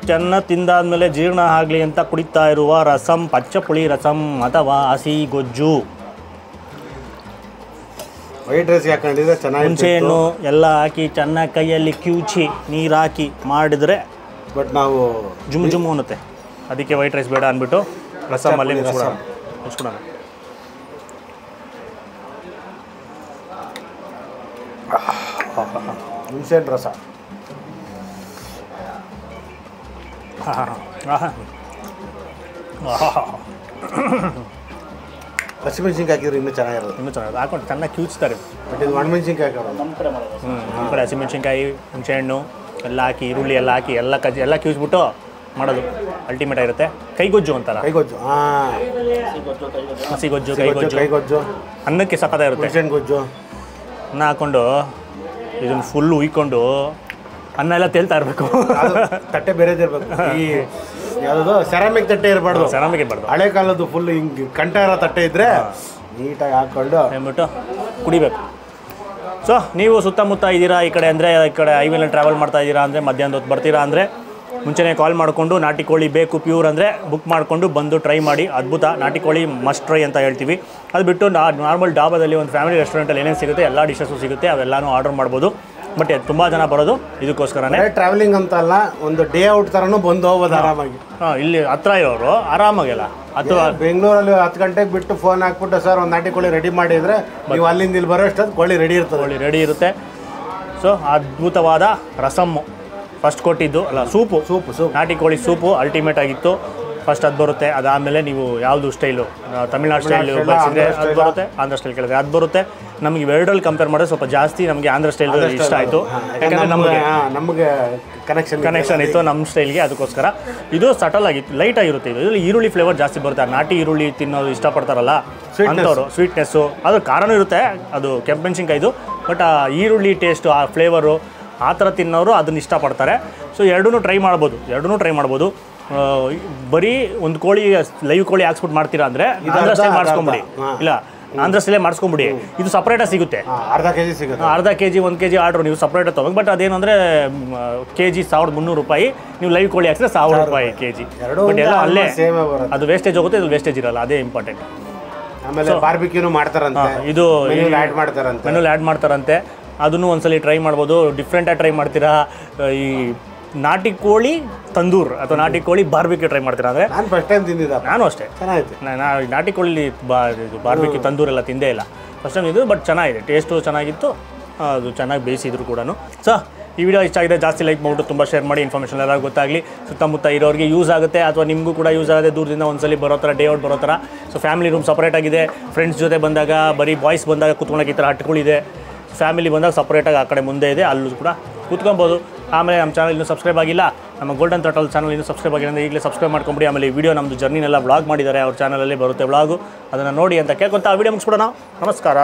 Speaker 1: ಚೆನ್ನಾಗಿ ತಿಂದಾದ್ಮೇಲೆ ಜೀರ್ಣ ಆಗಲಿ ಅಂತ ಕುಡಿತಾ ಇರುವ ರಸಂ, ಪಚ್ಚಪುಳಿ ರಸಂ ಅಥವಾ ಹಸಿ ಗೊಜ್ಜು.
Speaker 3: ವೈಟ್ ರೈಸ್ ಹಾಕೊಂಡಿದ್ರೆ ಚೆನ್ನಾಗಿ
Speaker 1: ಹುಣಸೆಹಣ್ಣು ಎಲ್ಲ ಹಾಕಿ ಚೆನ್ನಾಗಿ ಕೈಯಲ್ಲಿ ಕಿವುಚಿ ನೀರು ಹಾಕಿ ಮಾಡಿದ್ರೆ
Speaker 3: ಬಟ್ ನಾವು
Speaker 1: ಜುಮ್ ಜುಮ್ ಅನ್ನುತ್ತೆ. ಅದಕ್ಕೆ ವೈಟ್ ರೈಸ್ ಬೇಡ ಅಂದ್ಬಿಟ್ಟು ರಸಮಲ್ಲಿ ಮುಚ್ಕೊಡೋಣ.
Speaker 3: ಹುಣಸೆಹಣ್ಣು ರಸ ಹಸಿಮೆಣಸಿನ್ಕಾಯಿ ಹಾಕಿದ್ರೆ ಇನ್ನೂ ಚೆನ್ನಾಗಿರೋದು.
Speaker 1: ಇನ್ನೂ ಚೆನ್ನಾಗಿ ಹಾಕೊಂಡು ಚೆನ್ನಾಗಿ ಕಿವುಚ್ತಾರೆ.
Speaker 3: ಬಟ್ ಇದು ಒಣಮೆಣಸಿನ್ಕಾಯಿ ಹಾಕೋದು
Speaker 1: ನಮ್ಮ ಕಡೆ ಮಾಡೋದು. ನಮ್ಮ ಕಡೆ ಹಸಿಮೆಣಸಿನ್ಕಾಯಿ, ಹುಣಸೆಹಣ್ಣು ಎಲ್ಲ ಹಾಕಿ, ಈರುಳ್ಳಿ ಎಲ್ಲ ಹಾಕಿ ಎಲ್ಲ ಕಿವುಚ್ಬಿಟ್ಟು ಮಾಡೋದು ಅಲ್ಟಿಮೇಟ್ ಆಗಿರುತ್ತೆ. ಕೈಗೊಜ್ಜು ಅಂತಾರ,
Speaker 3: ಕೈಗೊಜ್ಜು. ಹಾಂ,
Speaker 1: ಹಸಿ ಗೊಜ್ಜು,
Speaker 3: ಕೈಗೊಜ್ಜು
Speaker 1: ಅನ್ನಕ್ಕೆ ಸಖತ್ತಾಗಿರುತ್ತೆ.
Speaker 3: ಹುಣಸೆಹಣ್ಣು ಗೊಜ್ಜು
Speaker 1: ಅನ್ನ ಹಾಕ್ಕೊಂಡು ಇದನ್ನು ಫುಲ್ಲು ಉಯ್ಕೊಂಡು ಅನ್ನ ಎಲ್ಲ ತೇಲ್ತಾ ಇರಬೇಕು.
Speaker 3: ತಟ್ಟೆ ಬೇರೆದೇ ಇರಬೇಕು. ಈ ಯಾವುದೋ ಸೆರಾಮಿಕ್ ತಟ್ಟೆ ಇರಬಾರ್ದು,
Speaker 1: ಸೆರಾಮಿಕ್ ಇರಬಾರ್ದು,
Speaker 3: ಹಳೆ ಕಾಲದ್ದು ಫುಲ್ ಹಿಂಗೆ ಕಂಠ ಇರೋ ತಟ್ಟೆ ಇದ್ದರೆ ನೀಟಾಗಿ ಹಾಕ್ಕೊಂಡು
Speaker 1: ಅಂದ್ಬಿಟ್ಟು ಕುಡಿಬೇಕು. ಸೊ ನೀವು ಸುತ್ತಮುತ್ತ ಇದ್ದೀರಾ ಈ ಕಡೆ ಅಂದರೆ, ಈ ಕಡೆ ಹೈವೇಲಿ ಟ್ರಾವೆಲ್ ಮಾಡ್ತಾ ಇದ್ದೀರಾ ಅಂದರೆ, ಮಧ್ಯಾಹ್ನದ ಹೊತ್ತು ಬರ್ತೀರಾ ಅಂದರೆ ಮುಂಚೆನೇ ಕಾಲ್ ಮಾಡಿಕೊಂಡು ನಾಟಿ ಕೋಳಿ ಬೇಕು ಪ್ಯೂರ್ ಅಂದರೆ ಬುಕ್ ಮಾಡಿಕೊಂಡು ಬಂದು ಟ್ರೈ ಮಾಡಿ. ಅದ್ಭುತ. ನಾಟಿ ಕೋಳಿ ಮಸ್ಟ್ ಟ್ರೈ ಅಂತ ಹೇಳ್ತೀವಿ. ಅದು ಬಿಟ್ಟು ನಾರ್ಮಲ್ ಡಾಬಾದಲ್ಲಿ ಒಂದು ಫ್ಯಾಮಿಲಿ ರೆಸ್ಟೋರೆಂಟಲ್ಲಿ ಏನೇನು ಸಿಗುತ್ತೆ ಎಲ್ಲ ಡಿಶಸ್ಸು ಸಿಗುತ್ತೆ, ಅವೆಲ್ಲನೂ ಆರ್ಡರ್ ಮಾಡ್ಬೋದು. ಬಟ್ ತುಂಬ ಜನ ಬರೋದು ಇದಕ್ಕೋಸ್ಕರನೇ.
Speaker 3: ಟ್ರಾವೆಲಿಂಗ್ ಅಂತ ಅಲ್ಲ, ಒಂದು ಡೇ ಔಟ್ ಥರನೂ ಬಂದು ಹೋಗ್ಬೋದು ಆರಾಮಾಗಿ.
Speaker 1: ಇಲ್ಲಿ ಹತ್ರ ಇರೋರು ಆರಾಮಾಗಿಲ್ಲ. ಅಥವಾ
Speaker 3: ಬೆಂಗಳೂರಲ್ಲಿ 10 ಗಂಟೆಗೆ ಬಿಟ್ಟು ಫೋನ್ ಹಾಕ್ಬಿಟ್ಟು ಸರ್ ಒಂದು ನಾಟಿ ಕೋಳಿ ರೆಡಿ ಮಾಡಿದರೆ ನೀವು ಅಲ್ಲಿಂದ ಇಲ್ಲಿ ಬರೋ ಅಷ್ಟೊತ್ತು ಕೋಳಿ ರೆಡಿ ಇರ್ತದೆ.
Speaker 1: ಕೋಳಿ ರೆಡಿ ಇರುತ್ತೆ. ಸೊ ಅದ್ಭುತವಾದ ರಸಮ್ಮು ಫಸ್ಟ್ ಕೊಟ್ಟಿದ್ದು, ಅಲ್ಲ ಸೂಪು ನಾಟಿ ಕೋಳಿ ಸೂಪು ಅಲ್ಟಿಮೇಟ್ ಆಗಿತ್ತು. ಫಸ್ಟ್ ಅದು ಬರುತ್ತೆ. ಅದಾದಮೇಲೆ ನೀವು ಯಾವುದು ಸ್ಟೈಲು, ತಮಿಳ್ನಾಡು ಸ್ಟೈಲು ಬಯಸಿದ್ರೆ ಅದು ಬರುತ್ತೆ, ಆಂಧ್ರ ಸ್ಟೈಲ್ ಕೇಳಿದ್ರೆ ಅದು ಬರುತ್ತೆ. ನಮಗೆ ಇವೆರಡರಲ್ಲಿ ಕಂಪೇರ್ ಮಾಡಿದ್ರೆ ಸ್ವಲ್ಪ ಜಾಸ್ತಿ ನಮಗೆ ಆಂಧ್ರ ಸ್ಟೈಲ್ ಇಷ್ಟ ಆಯಿತು. ಯಾಕಂದರೆ
Speaker 3: ನಮಗೆ
Speaker 1: ಕನೆಕ್ಷನ್ ಇತ್ತು ನಮ್ಮ ಸ್ಟೈಲ್ಗೆ. ಅದಕ್ಕೋಸ್ಕರ ಇದು ಸಟಲ್ ಆಗಿತ್ತು, ಲೈಟ್ ಆಗಿರುತ್ತೆ. ಇದು ಈರುಳ್ಳಿ ಫ್ಲೇವರ್ ಜಾಸ್ತಿ ಬರುತ್ತೆ. ನಾಟಿ ಈರುಳ್ಳಿ ತಿನ್ನೋದು ಇಷ್ಟಪಡ್ತಾರಲ್ಲ ಅಂಥವ್ರು, ಸ್ವೀಟ್ನೆಸ್ಸು, ಅದು ಖಾರನೂ ಇರುತ್ತೆ, ಅದು ಕೆಂಪು ಮೆಣಸಿನ್ಕಾಯಿದು. ಬಟ್ ಆ ಈರುಳ್ಳಿ ಟೇಸ್ಟು, ಆ ಫ್ಲೇವರು ಆ ಥರ ತಿನ್ನೋರು ಅದನ್ನು ಇಷ್ಟಪಡ್ತಾರೆ. ಸೊ ಎರಡೂ ಟ್ರೈ ಮಾಡ್ಬೋದು. ಬರೀ ಒಂದು ಕೋಳಿ ಲೈವ್ ಕೋಳಿ ಹಾಕ್ಸ್ಬಿಟ್ಟು ಮಾಡ್ತೀರಾ ಅಂದರೆ ಆಂಧ್ರ ಸ್ಟೈಲ್ ಮಾಡಿಸ್ಕೊಂಬಿಡಿ, ಇಲ್ಲ ಆಂಧ್ರ ಸ್ಟೈಲೇ ಮಾಡಿಸ್ಕೊಂಬಿಡಿ. ಇದು ಸಪ್ರೇಟಾಗಿ ಸಿಗುತ್ತೆ,
Speaker 3: ಅರ್ಧ ಕೆಜಿ ಸಿಗುತ್ತೆ.
Speaker 1: ಅರ್ಧ ಕೆಜಿ 1 ಕೆಜಿ ಆರ್ಡ್ರು ನೀವು ಸಪ್ರೇಟಾಗಿ ತೊಗೊಂಡು. ಬಟ್ ಅದೇನು ಅಂದರೆ ಕೆಜಿ 1300 ರೂಪಾಯಿ, ನೀವು ಲೈವ್ ಕೋಳಿ ಹಾಕ್ಸಿದ್ರೆ 1000 ರೂಪಾಯಿ ಕೆಜಿ. ಬಟ್ ಎಲ್ಲ ಅಲ್ಲೇ ಅದು ವೇಸ್ಟೇಜ್ ಹೋಗುತ್ತೆ, ಇದು ವೇಸ್ಟೇಜ್ ಇರಲ್ಲ, ಅದೇ ಇಂಪಾರ್ಟೆಂಟ್.
Speaker 3: ಆಮೇಲೆ ಬಾರ್ಬಿಕ್ಯೂನು ಮಾಡ್ತಾರಂತೆ,
Speaker 1: ಇದು
Speaker 3: ಮೆನುಲಿ
Speaker 1: ಆ್ಯಡ್ ಮಾಡ್ತಾರಂತೆ. ಅದನ್ನು ಒಂದ್ಸಲಿ ಟ್ರೈ ಮಾಡ್ಬೋದು. ಡಿಫ್ರೆಂಟಾಗಿ ಟ್ರೈ ಮಾಡ್ತೀರಾ, ಈ ನಾಟಿ ಕೋಳಿ ತಂದೂರ್ ಅಥವಾ ನಾಟಿ ಕೋಳಿ ಬಾರ್ಬಿಕ್ಯೂ ಟ್ರೈ ಮಾಡ್ತೀರಾ ಅಂದರೆ?
Speaker 3: ನಾನು ಫಸ್ಟ್ ಟೈಮ್ ತಿಂದಿದ್ದ.
Speaker 1: ನಾನು ಅಷ್ಟೇ,
Speaker 3: ಚೆನ್ನಾಗಿತ್ತು.
Speaker 1: ನಾಟಿ ಕೋಳಿ ಬಾರ್ಬಿಕ್ಯೂ ತಂದೂರೆಲ್ಲ ತಿಂದೇ ಇಲ್ಲ, ಫಸ್ಟ್ ಟೈಮ್ ಇದು. ಬಟ್ ಚೆನ್ನಾಗಿದೆ, ಟೇಸ್ಟು ಚೆನ್ನಾಗಿತ್ತು, ಅದು ಚೆನ್ನಾಗಿ ಬೇಯಿಸಿದ್ರು ಕೂಡ. ಸೊ ಈ ವಿಡಿಯೋ ಇಷ್ಟ ಆಗಿದೆ, ಜಾಸ್ತಿ ಲೈಕ್ ಮಾಡಿಬಿಟ್ಟು ತುಂಬ ಶೇರ್ ಮಾಡಿ, ಇನ್ಫಾರ್ಮೇಷನ್ ಎಲ್ಲರಿಗೂ ಗೊತ್ತಾಗಲಿ. ಸುತ್ತಮುತ್ತ ಇರೋರಿಗೆ ಯೂಸ್ ಆಗುತ್ತೆ, ಅಥವಾ ನಿಮಗೂ ಕೂಡ ಯೂಸ್ ಆಗುತ್ತೆ. ದೂರದಿಂದ ಒಂದ್ಸಲಿ ಬರೋ ಥರ, ಡೇ ಔಟ್ ಬರೋ ಥರ. ಸೊ ಫ್ಯಾಮಿಲಿ ರೂಮ್ ಸಪ್ರೇಟ್ ಆಗಿದೆ. ಫ್ರೆಂಡ್ಸ್ ಜೊತೆ ಬಂದಾಗ, ಬರೀ ಬಾಯ್ಸ್ ಬಂದಾಗ ಕೂತ್ಕೊಳ್ಳೋಕೆ ಈ ಥರ ಹಟ್ಗಳಿದೆ. ಫ್ಯಾಮಿಲಿ ಬಂದಾಗ ಸಪ್ರೇಟಾಗಿ ಆ ಕಡೆ ಮುಂದೆ ಇದೆ, ಅಲ್ಲೂ ಕೂಡ ಕೂತ್ಕೊಬೋದು. ಆಮೇಲೆ ನಮ್ಮ ಚಾನಲ್ ಇನ್ನೂ ಸಬ್ಸ್ಕ್ರೈಬ್ ಆಗಿಲ್ಲ, ನಮ್ಮ ಗೋಲ್ಡನ್ ಥ್ರಾಟಲ್ ಚಾನಲ್ ಇನ್ನೂ ಸಬ್ಸ್ಕ್ರೈಬ್ ಆಗಿಲ್ಲ ಅಂದರೆ ಈಗಲೇ ಸಬ್ಸ್ಕ್ರೈಬ್ ಮಾಡ್ಕೊಂಬಿಡಿ. ಆಮೇಲೆ ಈ ವಿಡಿಯೋ ನಮ್ಮದು ಜರ್ನಿನೆಲ್ಲ ವ್ಲಾಗ್ ಮಾಡಿದ್ದಾರೆ, ಅವ್ರ ಚಾನಲಲ್ಲಿ ಬರುತ್ತೆ ವ್ಲಾಗು, ಅದನ್ನು ನೋಡಿ ಅಂತ ಕೇಳ್ಕೊತ ಆ ವಿಡಿಯೋ ಮುಗಿಸ್ಬಿಡೋಣ. ನಮಸ್ಕಾರ.